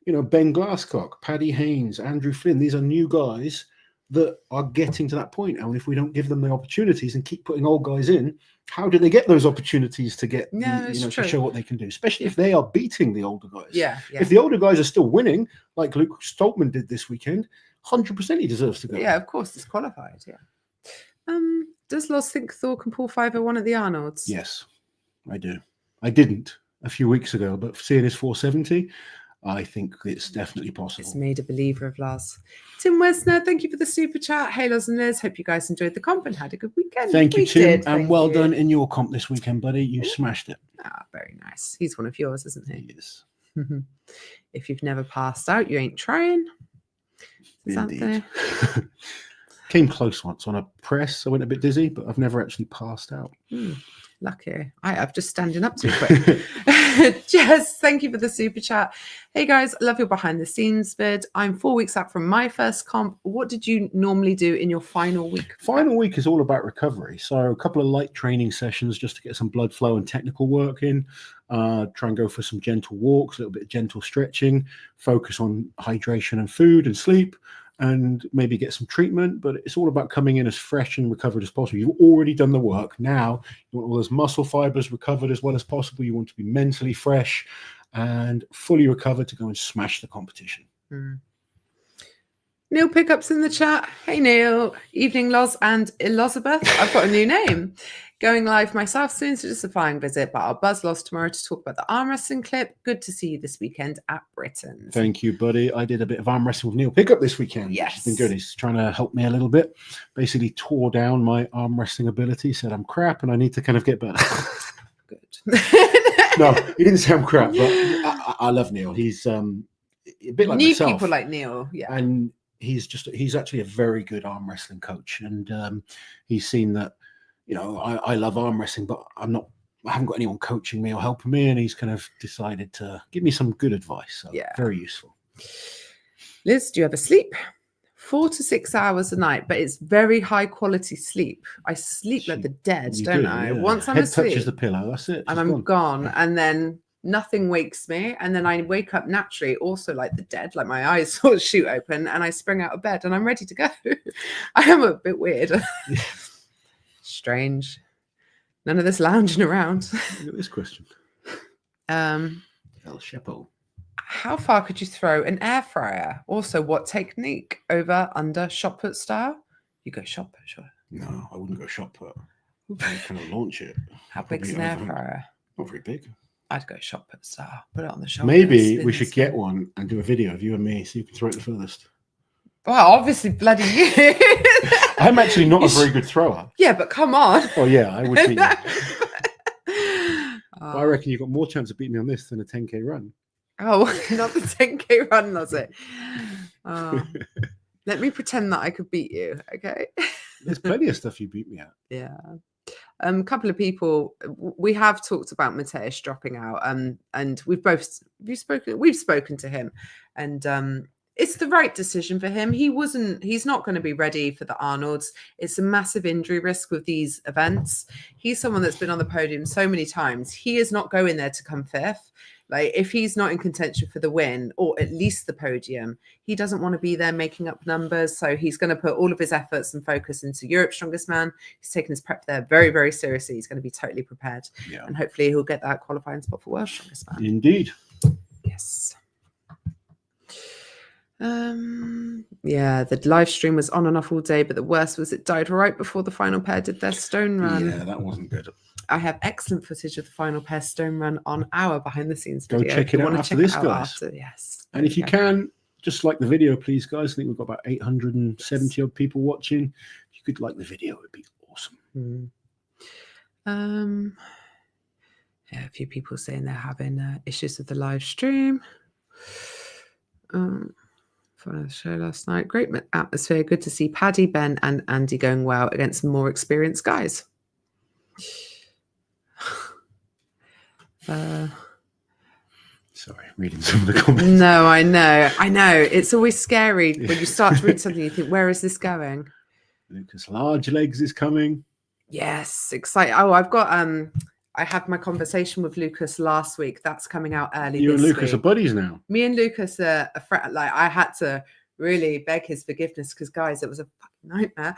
you know, Ben Glasscock, Paddy Haynes, Andrew Flynn. These are new guys that are getting to that point. And if we don't give them the opportunities and keep putting old guys in, how do they get those opportunities to get, to show what they can do, especially if they are beating the older guys? Yeah. If the older guys are still winning, like Luke Stoltman did this weekend, 100% he deserves to go. Yeah, of course, he's qualified. Yeah. Does Loz think Thor can pull 501 at the Arnolds? Yes, I do. I didn't a few weeks ago, but seeing his 470, I think it's definitely possible. It's made a believer of Loz. Tim Wesner, thank you for the super chat. Hey, Loz and Liz. Hope you guys enjoyed the comp and had a good weekend. Thank you, Tim. And well done in your comp this weekend, buddy. You smashed it. Ah, very nice. He's one of yours, isn't he? He is. If you've never passed out, you ain't trying. Indeed. Came close once on a press. I went a bit dizzy, but I've never actually passed out. Lucky. I'm just standing up too quick. Jess, thank you for the super chat. Hey guys, love your behind the scenes vid. I'm 4 weeks out from my first comp. What did you normally do in your final week? Final week is all about recovery. So a couple of light training sessions just to get some blood flow and technical work in. Try and go for some gentle walks, a little bit of gentle stretching, focus on hydration and food and sleep, and maybe get some treatment. But it's all about coming in as fresh and recovered as possible. You've already done the work. Now you want all those muscle fibers recovered as well as possible. You want to be mentally fresh and fully recovered to go and smash the competition. Neil Pickups in the chat. Hey Neil, evening Loz and Elizabeth. I've got a new name. Going live myself soon, so just a flying visit, but I'll buzz Loz tomorrow to talk about the arm wrestling clip. Good to see you this weekend at Britain's. Thank you, buddy. I did a bit of arm wrestling with Neil Pickup this weekend. Yes. It's been good. He's trying to help me a little bit. Basically tore down my arm wrestling ability, said I'm crap and I need to kind of get better. Good. No, he didn't say I'm crap, but I love Neil. He's a bit like myself. People like Neil, yeah. And he's actually a very good arm wrestling coach. And he's seen that, you know, I love arm wrestling, but I haven't got anyone coaching me or helping me. And he's kind of decided to give me some good advice. So yeah, very useful. Liz, do you ever sleep? 4 to 6 hours a night, but it's very high quality sleep. I sleep like the dead, don't I? Yeah. Once I'm asleep, touches the pillow, that's it. And I'm gone. And then nothing wakes me. And then I wake up naturally, also like the dead, like my eyes sort of shoot open and I spring out of bed and I'm ready to go. I am a bit weird. Strange. None of this lounging around. Look at this question. El Chapeau. How far could you throw an air fryer? Also, what technique? Over, under, shot put style? You go shot put, sure. No, I wouldn't go shot put. I'd kind of launch it. How big's an air fryer? Not very big. I'd go shot put style. Put it on the shot. Maybe we should get one and do a video of you and me so you can throw it the furthest. Well, obviously, bloody you. I'm actually not a very good thrower. Yeah, but come on. Oh, yeah, I would beat you. I reckon you've got more chance of beating me on this than a 10K run. Oh, not the 10K run, was it? Oh. Let me pretend that I could beat you, okay? There's plenty of stuff you beat me at. Yeah. A couple of people, we have talked about Mateusz dropping out, and we've spoken to him, and it's the right decision for him. He's not going to be ready for the Arnolds. It's a massive injury risk with these events. He's someone that's been on the podium so many times. He is not going there to come fifth. Like, if he's not in contention for the win or at least the podium, he doesn't want to be there making up numbers. So he's going to put all of his efforts and focus into Europe's Strongest Man. He's taking his prep there very, very seriously. He's going to be totally prepared. Yeah. And hopefully he'll get that qualifying spot for World's Strongest Man. Indeed. Yes. Yeah, the live stream was on and off all day, but the worst was it died right before the final pair did their stone run. Yeah, that wasn't good. I have excellent footage of the final pair stone run on our behind the scenes video. Go check it out after this, guys. Yes. And if you can, just like the video, please, guys. I think we've got about 870 odd people watching. If you could like the video, it'd be awesome. Yeah, a few people saying they're having issues with the live stream. For the show last night, great atmosphere. Good to see Paddy, Ben, and Andy going well against more experienced guys. Sorry, reading some of the comments. No, I know. It's always scary when you start to read something. You think, where is this going? Lucas Large Legs is coming. Yes, exciting. Oh, I've got I had my conversation with Lucas last week. That's coming out early. You and this Lucas week. are buddies now. Me and Lucas are a friend. Like, I had to really beg his forgiveness because, guys, it was a fucking nightmare.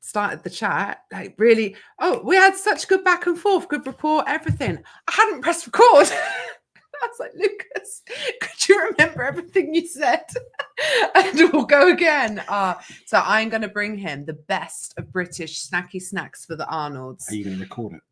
Started the chat, like, really. Oh, we had such good back and forth, good rapport, everything. I hadn't pressed record. I was like, Lucas, could you remember everything you said? And we'll go again. So I'm going to bring him the best of British snacky snacks for the Arnolds. Are you going to record it?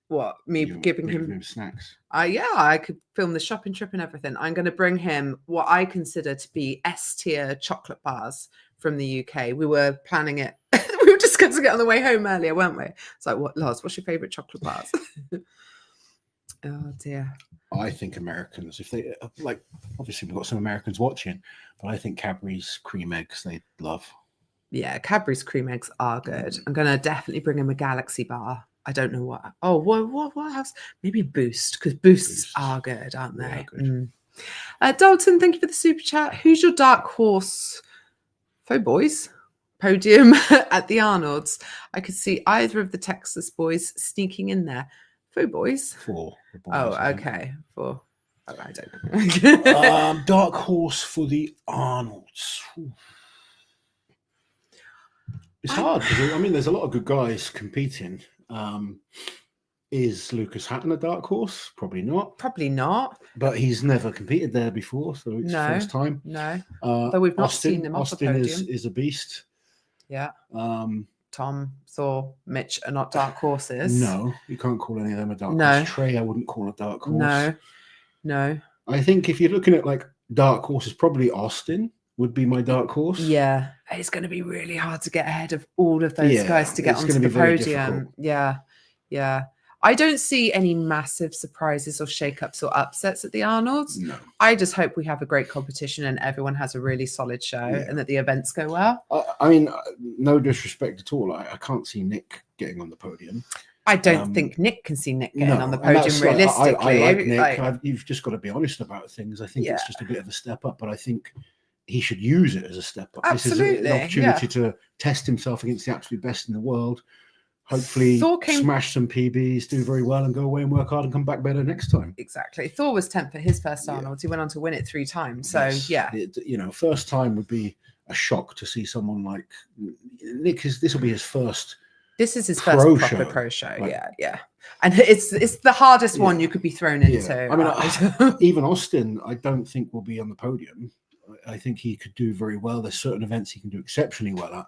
What, me giving him snacks? Yeah, I could film the shopping trip and everything. I'm going to bring him what I consider to be S-tier chocolate bars from the UK. We were planning it. We were discussing it on the way home earlier, weren't we? It's like, what, Loz, what's your favourite chocolate bars? Oh, dear. I think Americans, if they, like, obviously we've got some Americans watching, but I think Cadbury's cream eggs, they love. Yeah, Cadbury's cream eggs are good. I'm going to definitely bring him a Galaxy bar. I don't know what. Oh, what else? Maybe Boost, because Boosts are good, aren't they? Good. Dalton, thank you for the super chat. Who's your dark horse? Faux boys podium at the Arnolds. I could see either of the Texas boys sneaking in there. Faux boys. For the boys, okay. For I don't know. Dark horse for the Arnolds. It's hard because I mean, there's a lot of good guys competing. Is Lucas Hatton a dark horse? Probably not. Probably not. But he's never competed there before, so it's first time. No. Though we've not seen him off the podium. is a beast. Yeah. Tom, Thor, Mitch are not dark horses. No, you can't call any of them a dark horse. Trey, I wouldn't call a dark horse. No. I think if you're looking at like dark horses, probably Austin would be my dark horse. Yeah. It's going to be really hard to get ahead of all of those guys to get onto the podium. Yeah. I don't see any massive surprises or shakeups or upsets at the Arnolds. No. I just hope we have a great competition and everyone has a really solid show and that the events go well. I mean, no disrespect at all. I can't see Nick getting on the podium. I don't think Nick can see Nick getting on the podium realistically. I like Nick. You've just got to be honest about things. I think it's just a bit of a step up, but I think he should use it as a step up. Absolutely. This is an opportunity to test himself against the absolute best in the world. Hopefully smash some PBs, do very well, and go away and work hard and come back better next time. Exactly. Thor was 10th for his first Arnolds. He went on to win it 3 times. So, first time would be a shock to see someone like Nick. This will be his first. This is his first proper pro show. Yeah. And it's the hardest one you could be thrown into. I mean, even Austin, I don't think will be on the podium. I think he could do very well. There's certain events he can do exceptionally well at.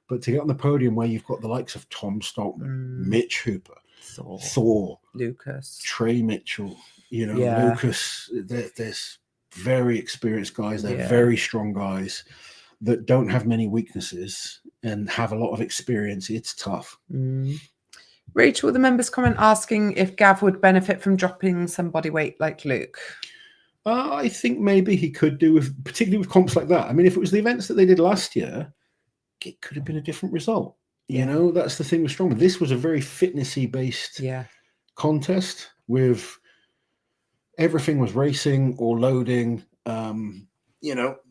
But to get on the podium where you've got the likes of Tom Stoltman, Mitch Hooper, Thor, Lucas, Trey Mitchell, Lucas, there's very experienced guys. They're very strong guys that don't have many weaknesses and have a lot of experience. It's tough. Rachel, the members comment asking if Gav would benefit from dropping some body weight like Luke. I think maybe he could do, particularly with comps like that. I mean, if it was the events that they did last year, it could have been a different result. That's the thing with Strongman. This was a very fitnessy based contest with everything was racing or loading.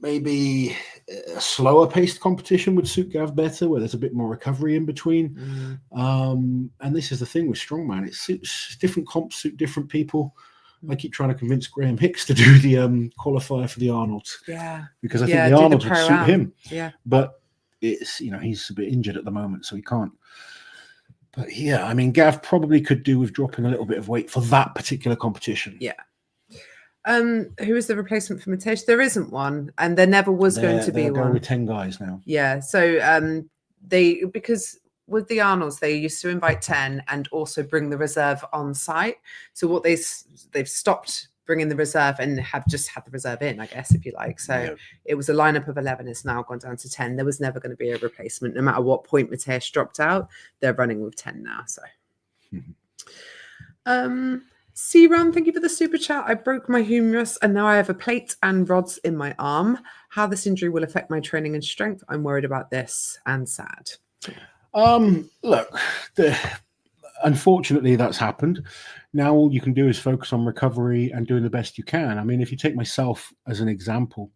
Maybe a slower paced competition would suit Gav better, where there's a bit more recovery in between. And this is the thing with Strongman. It suits different comps, suit different people. I keep trying to convince Graham Hicks to do the qualifier for the Arnolds. Yeah. Because I think the Arnolds would suit him. Yeah. But it's, he's a bit injured at the moment, so he can't. But yeah, I mean, Gav probably could do with dropping a little bit of weight for that particular competition. Yeah. Who is the replacement for Matesh? There isn't one, and there never was going to be one. They're going with 10 guys now. Yeah. So because with the Arnolds, they used to invite 10 and also bring the reserve on site. So what they've stopped bringing the reserve and have just had the reserve in, I guess, if you like. So it was a lineup of 11. It's now gone down to 10. There was never going to be a replacement. No matter what point Matesh dropped out, they're running with 10 now. So C-Run, thank you for the super chat. I broke my humerus and now I have a plate and rods in my arm. How this injury will affect my training and strength, I'm worried about this and sad. Look, unfortunately that's happened. Now all you can do is focus on recovery and doing the best you can. I mean, if you take myself as an example,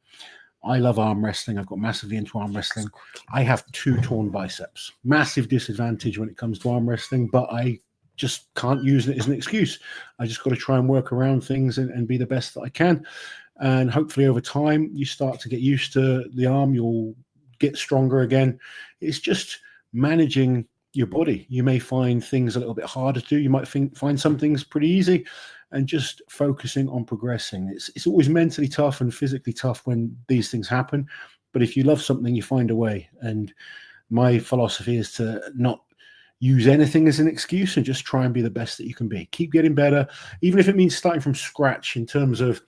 I love arm wrestling. I've got massively into arm wrestling. I have 2 torn biceps. Massive disadvantage when it comes to arm wrestling, but I just can't use it as an excuse. I just got to try and work around things and be the best that I can. And hopefully over time, you start to get used to the arm. You'll get stronger again. It's just managing your body. You may find things a little bit harder to do. You might find some things pretty easy, and just focusing on progressing. It's always mentally tough and physically tough when these things happen. But if you love something, you find a way. And my philosophy is to not use anything as an excuse and just try and be the best that you can be. Keep getting better, even if it means starting from scratch in terms of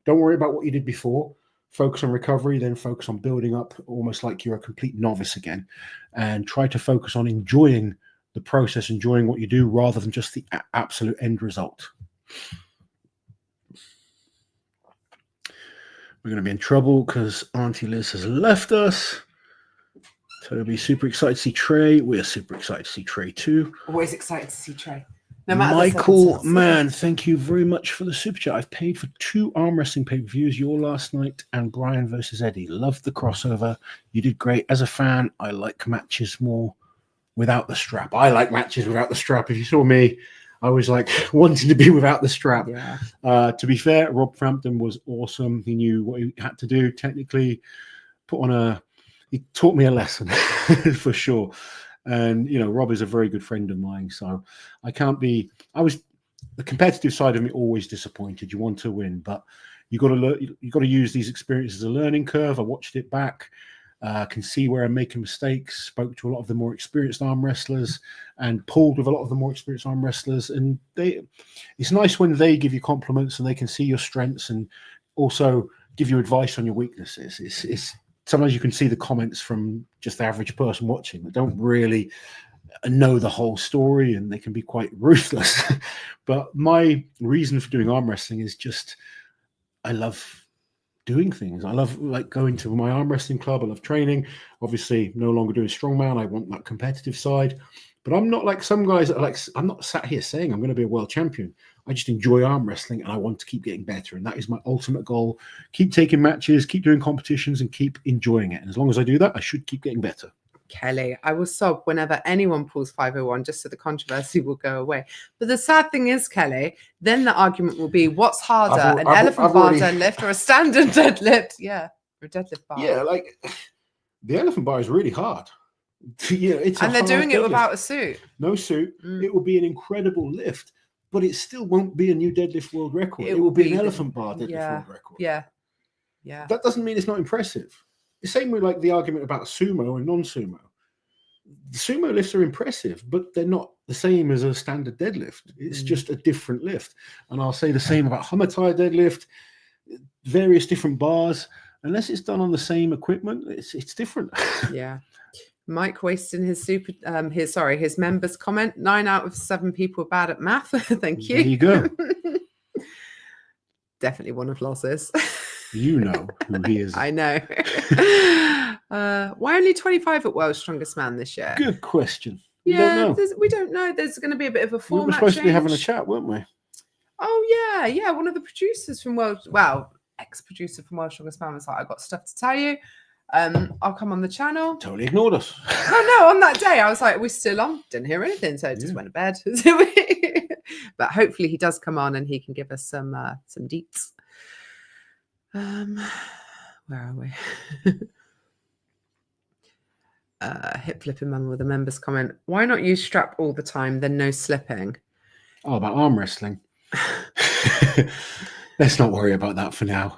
don't worry about what you did before. Focus on recovery, then focus on building up almost like you're a complete novice again, and try to focus on enjoying the process, enjoying what you do rather than just the absolute end result. We're going to be in trouble because Auntie Liz has left us. Toby, super excited to see Trey. We're super excited to see Trey too. Always excited to see Trey. No matter Michael, man, thank you very much for the super chat. I've paid for 2 arm wrestling pay-per-views, your last night and Brian versus Eddie. Loved the crossover. You did great. As a fan, I like matches more without the strap. I like matches without the strap. If you saw me, I was like wanting to be without the strap. Yeah. To be fair, Rob Frampton was awesome. He knew what he had to do. Technically, he taught me a lesson for sure. And, Rob is a very good friend of mine. So the competitive side of me always disappointed. You want to win, but you got to use these experiences as a learning curve. I watched it back. Can see where I'm making mistakes, spoke to a lot of the more experienced arm wrestlers and pulled with a lot of the more experienced arm wrestlers. And it's nice when they give you compliments and they can see your strengths and also give you advice on your weaknesses. It's sometimes you can see the comments from just the average person watching that don't really know the whole story, and they can be quite ruthless. But my reason for doing arm wrestling is just I love doing things. I love going to my arm wrestling club. I love training. Obviously, no longer doing strongman. I want that competitive side. But I'm not like some guys that are like, I'm not sat here saying I'm going to be a world champion. I just enjoy arm wrestling and I want to keep getting better. And that is my ultimate goal. Keep taking matches, keep doing competitions and keep enjoying it. And as long as I do that, I should keep getting better. Kelly, I will sob whenever anyone pulls 501 just so the controversy will go away. But the sad thing is, Kelly, then the argument will be what's harder, an elephant bar deadlift or a standard deadlift? Yeah, or a deadlift bar. Yeah, like the elephant bar is really hard. And they're doing it without a suit. No suit. It will be an incredible lift, but it still won't be a new deadlift world record. It will be an elephant bar deadlift world record. Yeah. That doesn't mean it's not impressive. The same with like the argument about sumo and non-sumo. The sumo lifts are impressive, but they're not the same as a standard deadlift. It's just a different lift. And I'll say the same about Hamataya deadlift, various different bars. Unless it's done on the same equipment, it's different. Yeah. Mike wasting his members comment. 9 out of 7 people are bad at math. Thank you. There you go. Definitely one of Loz's. You know who he is. I know. Why only 25 at World's Strongest Man this year? Good question. We don't know. There's going to be a bit of a format. We were supposed change. to be having a chat, weren't we? Oh yeah. One of the producers from ex-producer from World's Strongest Man was like, I got stuff to tell you. I'll come on the channel. Totally ignored us. Oh no, on that day I was like, we're still on. Didn't hear anything, so I just went to bed. But hopefully he does come on and he can give us some deets. Where are we? Hip flipping man with a members comment. Why not use strap all the time, then no slipping? Oh, about arm wrestling. Let's not worry about that for now.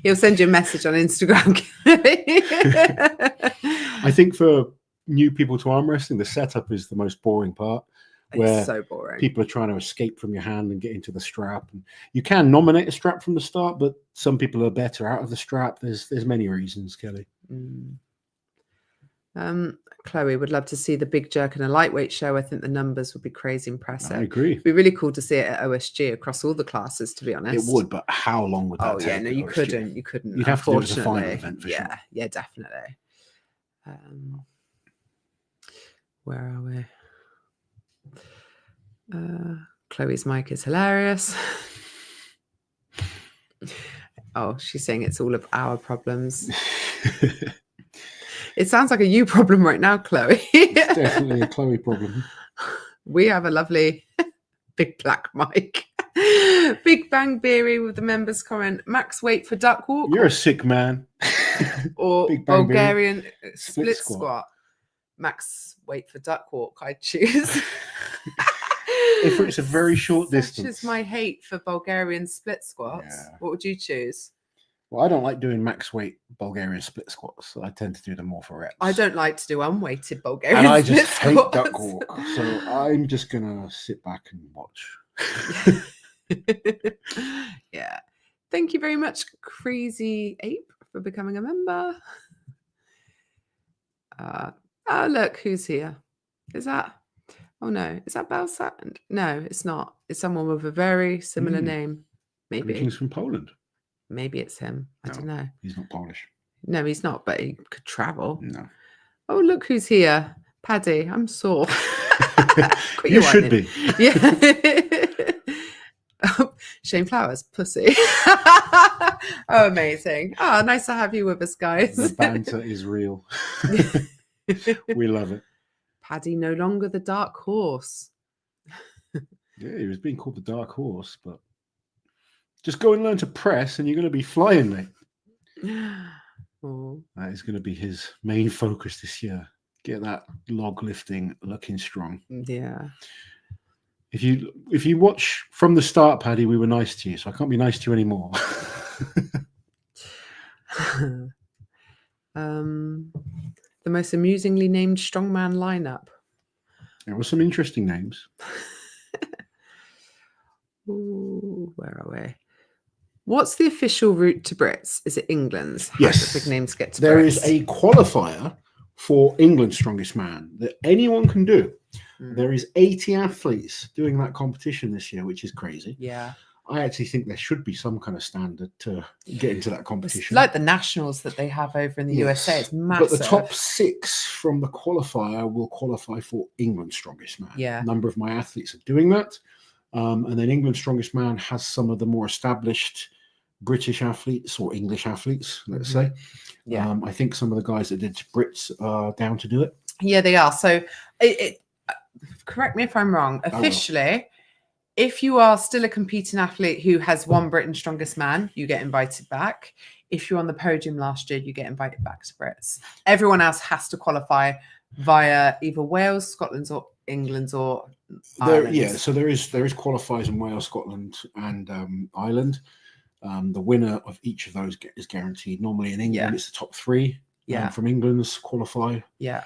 He'll send you a message on Instagram. I think for new people to arm wrestling, the setup is the most boring part. Where it's so boring. People are trying to escape from your hand and get into the strap. And you can nominate a strap from the start, but some people are better out of the strap. There's many reasons, Kelly. Chloe would love to see the big jerk in a lightweight show. I think the numbers would be crazy impressive. I agree. It'd be really cool to see it at OSG across all the classes, to be honest. It would, but how long would that take? Oh, yeah, no, you couldn't. You couldn't. You'd have to do it as a final event for sure. Yeah, definitely. Where are we? Chloe's mic is hilarious. Oh, she's saying it's all of our problems. It sounds like a you problem right now, Chloe. It's definitely a Chloe problem. We have a lovely big black mic. Big Bang Beery with the members comment. Max weight for duck walk. You're a sick man. Or Bulgarian split squat. Max weight for duck walk, I choose. If it's a very short distance. Such is my hate for Bulgarian split squats. Yeah. What would you choose? Well, I don't like doing max weight Bulgarian split squats. So I tend to do them more for reps. I don't like to do unweighted Bulgarian and I split just hate squats. duck walk. So I'm just going to sit back and watch. Yeah. Thank you very much, Crazy Ape, for becoming a member. Oh, look, who's here? Is that... Oh, no. Is that Belsand? No, it's not. It's someone with a very similar name. Maybe. He's from Poland. Maybe it's him. I don't know. He's not Polish. No, he's not, but he could travel. No. Oh, look who's here. Paddy, I'm sore. You should be. Yeah. Shane Flowers, pussy. Oh, amazing. Oh, nice to have you with us, guys. The banter is real. We love it. Paddy no longer the dark horse. Yeah, he was being called the dark horse, but just go and learn to press and you're going to be flying, mate. Oh. That is going to be his main focus this year. Get that log lifting looking strong. Yeah. If you watch from the start, Paddy, we were nice to you, so I can't be nice to you anymore. The most amusingly named strongman lineup. There were some interesting names. Ooh, where are we? What's the official route to Brits? Is it England's? Yes. Big names get to there Brits. Is a qualifier for England's Strongest Man that anyone can do. There is 80 athletes doing that competition this year, which is crazy. Yeah. I actually think there should be some kind of standard to get into that competition. It's like the nationals that they have over in the USA. It's massive. But the top 6 from the qualifier will qualify for England's Strongest Man. Yeah. A number of my athletes are doing that. And then England's Strongest Man has some of the more established British athletes or English athletes, let's say. Yeah. I think some of the guys that did Brits are down to do it. Yeah, they are. So correct me if I'm wrong. Officially, if you are still a competing athlete who has won Britain's Strongest Man, you get invited back. If you're on the podium last year, you get invited back to Brits. Everyone else has to qualify via either Wales, Scotland, or England, or Ireland. So there is qualifiers in Wales, Scotland, and Ireland. The winner of each of those is guaranteed. Normally in England, it's the top 3 from England's qualify. Yeah.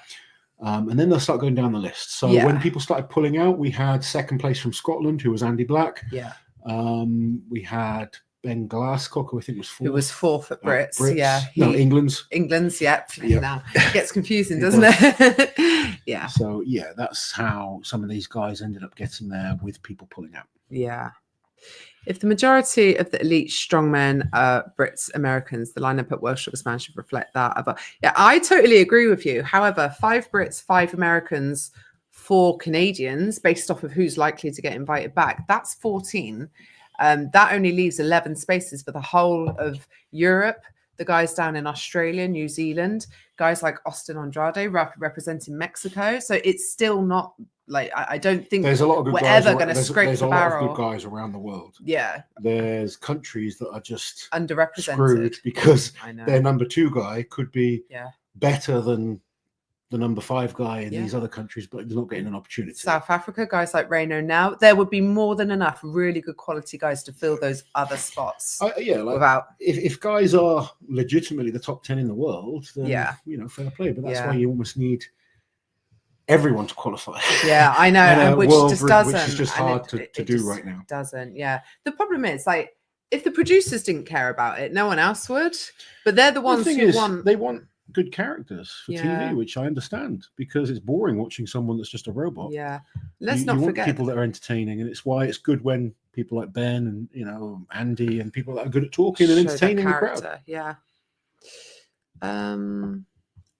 And then they'll start going down the list. So when people started pulling out, we had second place from Scotland, who was Andy Black. Yeah. We had Ben Glasscock, who I think was 4th. Who was 4th at Brits. Yeah. England's. Yeah. Now it gets confusing, doesn't it? Yeah. So, that's how some of these guys ended up getting there with people pulling out. Yeah. If the majority of the elite strongmen are Brits, Americans, the lineup at World Strongest Man should reflect that. Yeah, I totally agree with you. However, 5 Brits, 5 Americans, 4 Canadians, based off of who's likely to get invited back, that's 14. That only leaves 11 spaces for the whole of Europe, the guys down in Australia, New Zealand, guys like Austin Andrade representing Mexico. So it's still not like, I don't think there's a lot of good we're guys ever going to scrape there's the a lot barrel. of good guys around the world. Yeah. There's countries that are just Underrepresented. screwed because I know. their number 2 guy could be Yeah. better than the number 5 guy in Yeah. these other countries, but he's not getting an opportunity. South Africa, guys like Reno now, there would be more than enough really good quality guys to fill those other spots. Without if guys are legitimately the top 10 in the world, then fair play. But that's why you almost need everyone to qualify. Yeah, I know, and which just doesn't. Which is just hard to do right now. Doesn't. Yeah, the problem is like if the producers didn't care about it, no one else would. But they're the ones who want. They want good characters for TV, which I understand, because it's boring watching someone that's just a robot. Yeah, let's not forget people that are entertaining, and it's why it's good when people like Ben and Andy and people that are good at talking and entertaining the crowd. Yeah.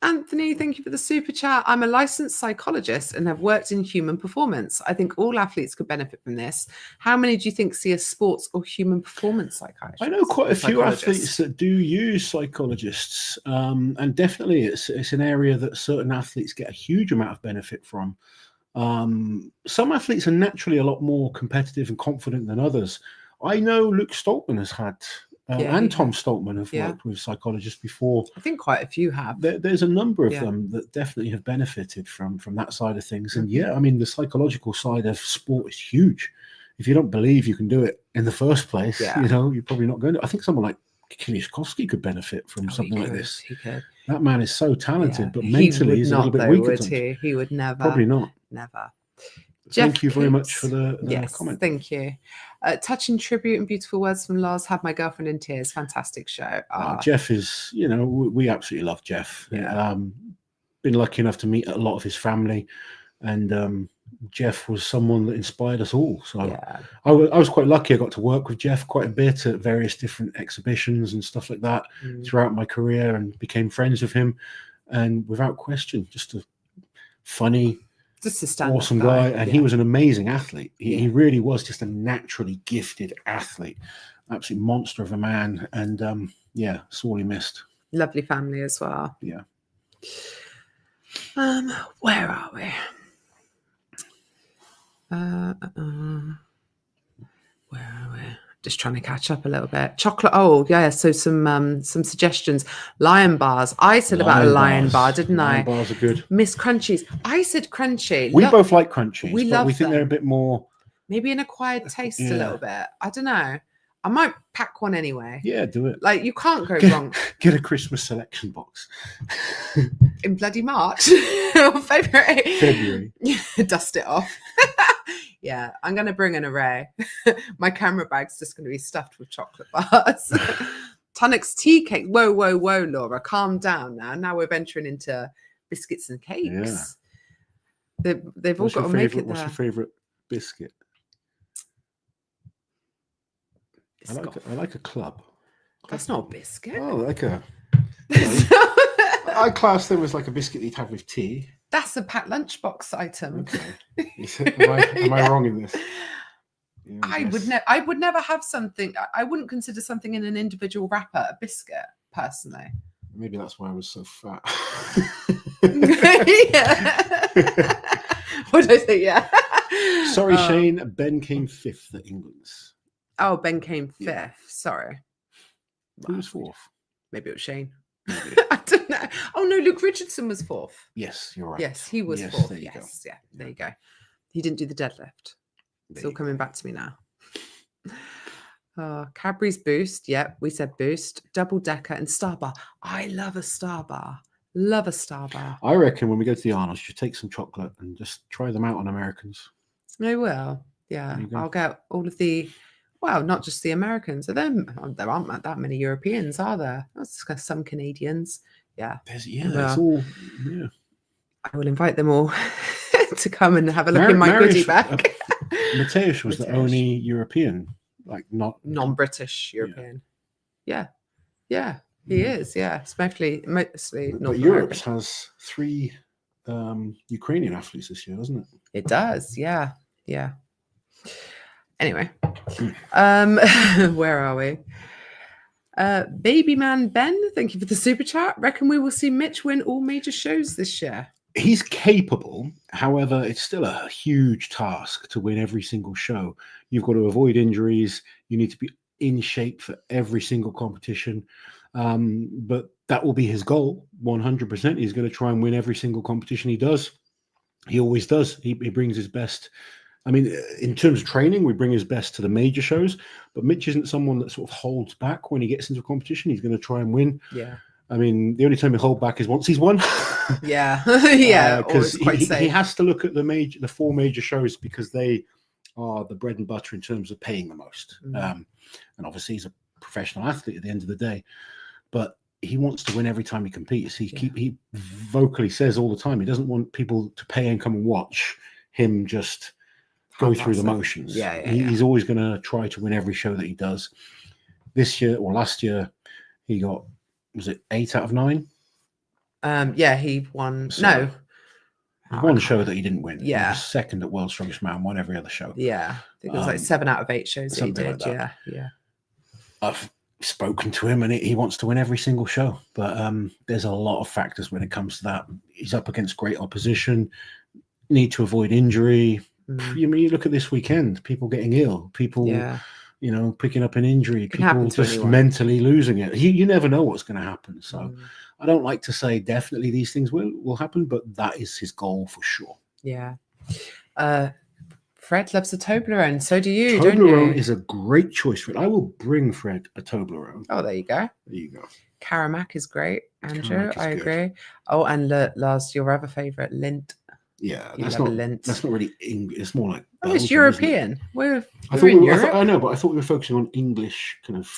Anthony, thank you for the super chat. I'm a licensed psychologist and have worked in human performance. I think all athletes could benefit from this. How many do you think see a sports or human performance psychiatrist? I know quite a few athletes that do use psychologists, and definitely it's an area that certain athletes get a huge amount of benefit from. Some athletes are naturally a lot more competitive and confident than others. I know Luke Stoltman has had and Tom Stoltman have worked with psychologists before. I think quite a few have. There's a number of them that definitely have benefited from that side of things. And I mean, the psychological side of sport is huge. If you don't believe you can do it in the first place, you're probably not going to. I think someone like Kiliashkovsky could benefit from something like this. He could. That man is so talented, but mentally he's a little bit weak. Would he? He would never. Probably not. Never. Thank you very much for the comment. Thank you. Touching tribute and beautiful words from Loz. Had my girlfriend in tears. Fantastic show. Jeff is, we absolutely love Jeff. Been lucky enough to meet a lot of his family, and Jeff was someone that inspired us all. So I was quite lucky. I got to work with Jeff quite a bit at various different exhibitions and stuff like that throughout my career, and became friends with him. And without question, just a funny, awesome guy. And he was an amazing athlete. He really was just a naturally gifted athlete, absolute monster of a man. And sorely missed. Lovely family as well. Yeah. Where are we? Where are we? Just trying to catch up a little bit. Chocolate. Oh, yeah. So some suggestions. Lion bars. I said about a lion bar, didn't I? Lion bars are good. Miss Crunchies. I said crunchy. We both like crunchies. We think they're a bit more. Maybe an acquired taste a little bit. I don't know. I might pack one anyway. Yeah, do it. Like you can't go wrong. Get a Christmas selection box. In bloody March or February. Dust it off. Yeah, I'm going to bring an array. My camera bag's just going to be stuffed with chocolate bars. Tunnock's tea cake. Whoa, Laura. Calm down now. Now we're venturing into biscuits and cakes. Yeah. They've all got to make it there. What's your favourite biscuit? I like a club. That's not a biscuit. Oh, like a... I class them as like a biscuit you'd have with tea. That's a packed lunchbox item. Okay. Am I wrong in this? Yeah, I would never have something. I wouldn't consider something in an individual wrapper a biscuit, personally. Maybe that's why I was so fat. What did I say? Yeah. Sorry, Shane. Ben came 5th at England's. Oh, Ben came 5th. Sorry. Who was 4th? Maybe it was Shane. I don't know. Oh no, Luke Richardson was 4th. Yes, you're right. Yes, he was 4th. There you go. He didn't do the deadlift. It's all coming back to me now. Cadbury's Boost. Yep, we said Boost. Double Decker and Starbar. I love a Starbar. Love a Starbar. I reckon when we go to the Arnolds, you should take some chocolate and just try them out on Americans. I will. Yeah, I'll get all of the. Well, not just the Americans. There aren't that many Europeans, are there? That's some Canadians. Yeah. It's all. Yeah. I will invite them all to come and have a look in my goodie bag. Mateusz was the only European, like not non-British European. Yeah. He is. Yeah, mostly not. But Europe has 3 Ukrainian athletes this year, doesn't it? It does. Yeah. Anyway, where are we? Baby man Ben, thank you for the super chat. Reckon we will see Mitch win all major shows this year? He's capable. However, it's still a huge task to win every single show. You've got to avoid injuries. You need to be in shape for every single competition. But that will be his goal, 100%. He's going to try and win every single competition he does. He always does. He brings his best. I mean, in terms of training, we bring his best to the major shows. But Mitch isn't someone that sort of holds back when he gets into a competition. He's going to try and win. Yeah. I mean, the only time he'll hold back is once he's won. Yeah. Yeah. Because he has to look at the 4 major shows because they are the bread and butter in terms of paying the most. And obviously, he's a professional athlete at the end of the day. But he wants to win every time he competes. He vocally says all the time he doesn't want people to pay and come and watch him just go through the motions. He's always going to try to win every show that he does. This year or last year, he got, was it 8 out of 9? Yeah, he won. So, no. One show that he didn't win. Yeah. He was second at World's Strongest Man, won every other show. Yeah. I think it was like 7 out of 8 shows that he did. Like Yeah. I've spoken to him and he wants to win every single show. But there's a lot of factors when it comes to that. He's up against great opposition, need to avoid injury. You look at this weekend, people getting ill, people, picking up an injury, people just mentally losing it. You never know what's going to happen. So I don't like to say definitely these things will happen, but that is his goal for sure. Yeah. Fred loves a Toblerone. So do you, Toblerone don't you? Is a great choice, Fred. I will bring Fred a Toblerone. Oh, there you go. There you go. Caramac is great, Andrew. I agree. Oh, and Lars, your other favorite, Lindt. Yeah, that's not really English. It's more like it's European. We're in Europe. I know, but I thought we were focusing on English kind of.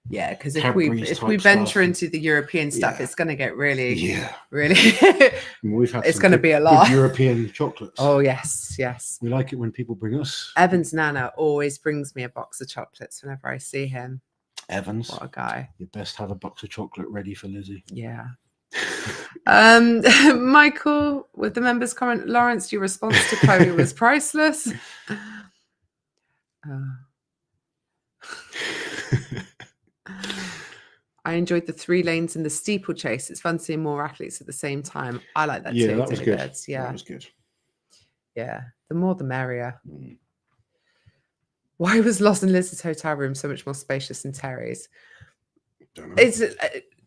Yeah, because if we venture into the European stuff, it's going to get really. We've had it's going to be a lot. European chocolates. Oh yes. We like it when people bring us. Evans Nana always brings me a box of chocolates whenever I see him. Evans, what a guy! You best have a box of chocolate ready for Lizzie. Yeah. Michael with the members comment, Laurence, your response to Chloe was priceless. I enjoyed the 3 lanes in the steeplechase. It's fun seeing more athletes at the same time. I like that too. That was good. Yeah, that was good. Yeah, the more the merrier. Why was Loz and Liz's hotel room so much more spacious than Terry's? Don't know. It's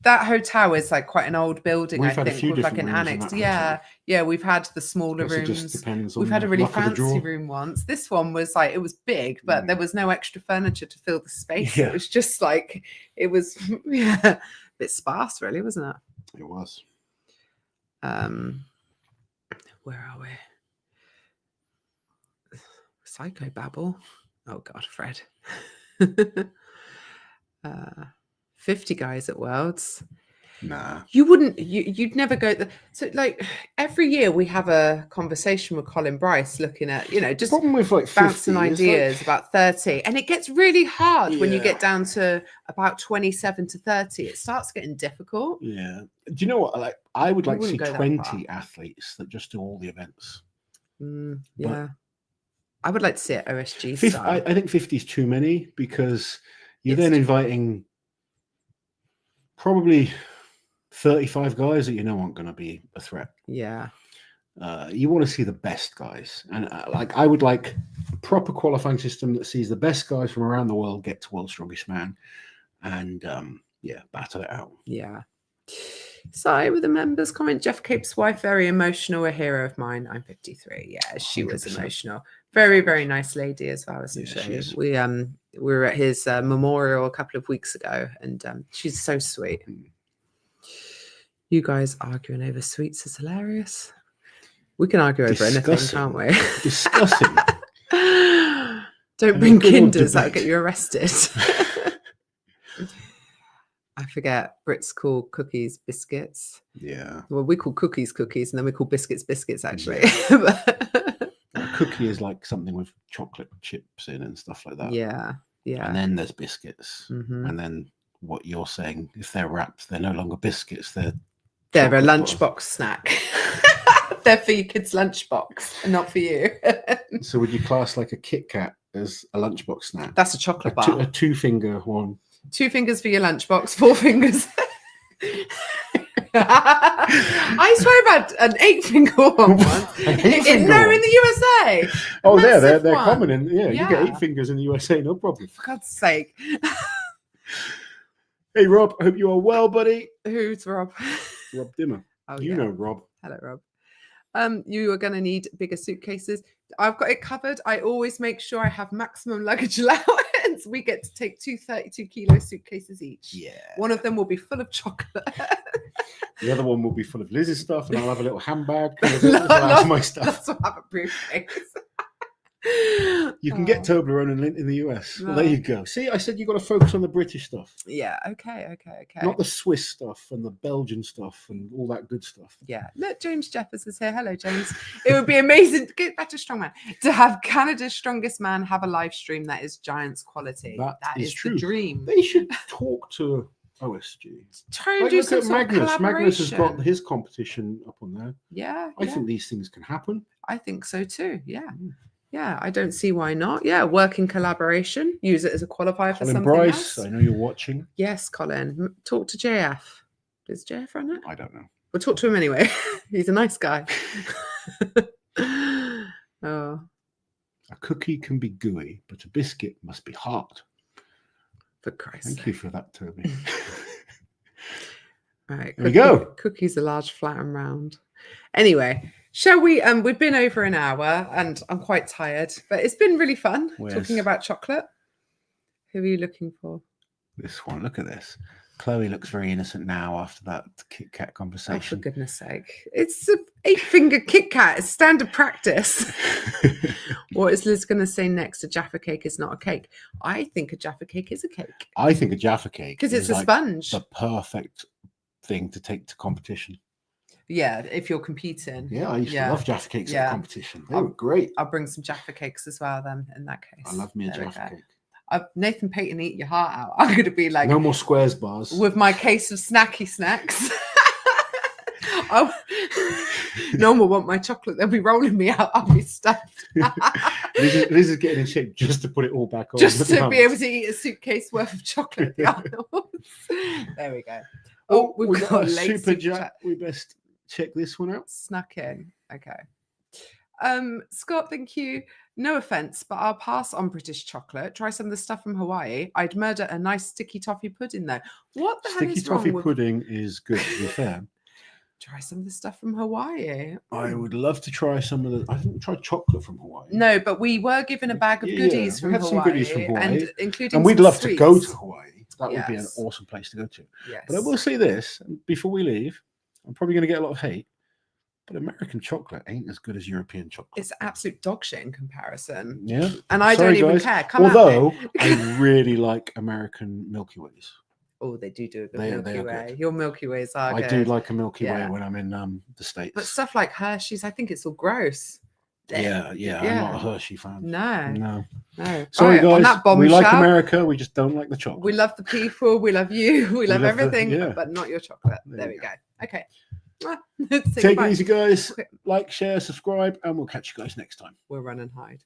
that hotel is like quite an old building, We've I think, with like an annex. Yeah, we've had the smaller rooms. We've had a really fancy room once. This one was like, it was big, but there was no extra furniture to fill the space. It was just like, it was a bit sparse, really, wasn't it? It was. Where are we? Psychobabble. Oh God, Fred. 50 guys at Worlds. Nah. You wouldn't, you'd never go. So like every year we have a conversation with Colin Bryce looking at, just with like 50, bouncing ideas about 30. And it gets really hard when you get down to about 27 to 30. It starts getting difficult. Yeah. Do you know what? I would like to see 20 athletes that just do all the events. Yeah. I would like to see it OSG 50, I think 50 is too many because you're then inviting probably 35 guys that aren't going to be a threat. Yeah. You want to see the best guys. And I would like a proper qualifying system that sees the best guys from around the world get to World's Strongest Man and, battle it out. Yeah. So with the members comment, Jeff Cape's wife, very emotional, a hero of mine. I'm 53. Yeah, she 100%. Was emotional. Very, very nice lady as well, isn't she? We were at his memorial a couple of weeks ago, and she's so sweet. You guys arguing over sweets is hilarious. We can argue over anything, can't we? Discussing. Don't bring Kinders, that'll get you arrested. I forget. Brits call cookies biscuits. Yeah. Well, we call cookies, and then we call biscuits, actually. A cookie is like something with chocolate chips in and stuff like that. Yeah. And then there's biscuits. And then what you're saying, if they're wrapped, they're no longer biscuits. They're a lunchbox snack. They're for your kid's lunchbox and not for you. So would you class like a Kit Kat as a lunchbox snack? That's a chocolate bar. A 2-finger one. 2 fingers for your lunchbox, 4 fingers. I swear about an 8-finger one once. In the USA. Oh, they're common. You get 8 fingers in the USA, no problem. For God's sake. Hey, Rob, I hope you are well, buddy. Who's Rob? Rob Dimmer. Oh, you know Rob. Hello, Rob. You are going to need bigger suitcases. I've got it covered. I always make sure I have maximum luggage allowance. We get to take 2 32-kilo suitcases each. Yeah. One of them will be full of chocolate. The other one will be full of Liz's stuff, and I'll have a little handbag. That's my stuff. That's what I have a briefcase. You can get Toblerone in the US. Well, there you go. See, I said you got to focus on the British stuff. Yeah. Okay. Not the Swiss stuff and the Belgian stuff and all that good stuff. Yeah. Look, James Jeffers is here. Hello, James. It would be amazing to get back to Strongman to have Canada's strongest man have a live stream that is Giants quality. That is true. The dream. They should talk to OSG. Try and do some sort of collaboration. Magnus has got his competition up on there. Yeah. I think these things can happen. I think so too. Yeah. Yeah, I don't see why not. Yeah, work in collaboration. Use it as a qualifier for something Bryce, else. I know you're watching. Yes, Colin. Talk to JF. Is JF on it? I don't know. We'll talk to him anyway. He's a nice guy. Oh. A cookie can be gooey, but a biscuit must be hard. For Christ's sake. Thank you for that, Toby. Right. There we go. Cookies are large, flat, and round. Anyway. Shall we? We've been over an hour and I'm quite tired, but it's been really fun talking about chocolate. Who are you looking for? This one. Look at this. Chloe looks very innocent now after that Kit Kat conversation. Oh, for goodness sake. It's an 8-finger Kit Kat. It's standard practice. What is Liz going to say next? A Jaffa cake is not a cake. I think a Jaffa cake is a cake. I think a Jaffa cake because it's a sponge. The perfect thing to take to competition. Yeah, if you're competing. Yeah, I used to love Jaffa cakes at competition. They were great. I'll bring some Jaffa cakes as well then, in that case. I love me a Jaffa cake. Nathan Payton, eat your heart out. I'm going to be like... No more squares bars. With my case of snacky snacks. No one will want my chocolate. They'll be rolling me out. I'll be stuffed. Liz is getting in shape just to put it all back on. Just to be able to eat a suitcase worth of chocolate at the Arnolds. There we go. Oh, we've got a late super chat. We best check this one out. Snuck in. Okay. Scott, thank you. No offense, but I'll pass on British chocolate. Try some of the stuff from Hawaii. I'd murder a nice sticky toffee pudding though. What the hell is wrong with... Sticky toffee pudding is good, to be fair. Try some of the stuff from Hawaii. I would love to try some of the... I haven't tried chocolate from Hawaii. No, but we were given a bag of goodies from Hawaii. We had some goodies from Hawaii. And we'd love to go to Hawaii. That would be an awesome place to go to. Yes. But I will say this, before we leave, I'm probably going to get a lot of hate, but American chocolate ain't as good as European chocolate. It's absolute dog shit in comparison. Yeah. And I don't even care. Although I really like American Milky Ways. Oh, they do a good Milky Way. Good. Your Milky Ways are good. I do like a Milky Way when I'm in the States. But stuff like Hershey's, I think it's all gross. Yeah. I'm not a Hershey fan. No. Sorry, guys. We like America. We just don't like the chocolate. We love the people. We love you. We love everything, but not your chocolate. There we go. Okay. Take it easy, guys. Like, share, subscribe, and we'll catch you guys next time. We'll run and hide.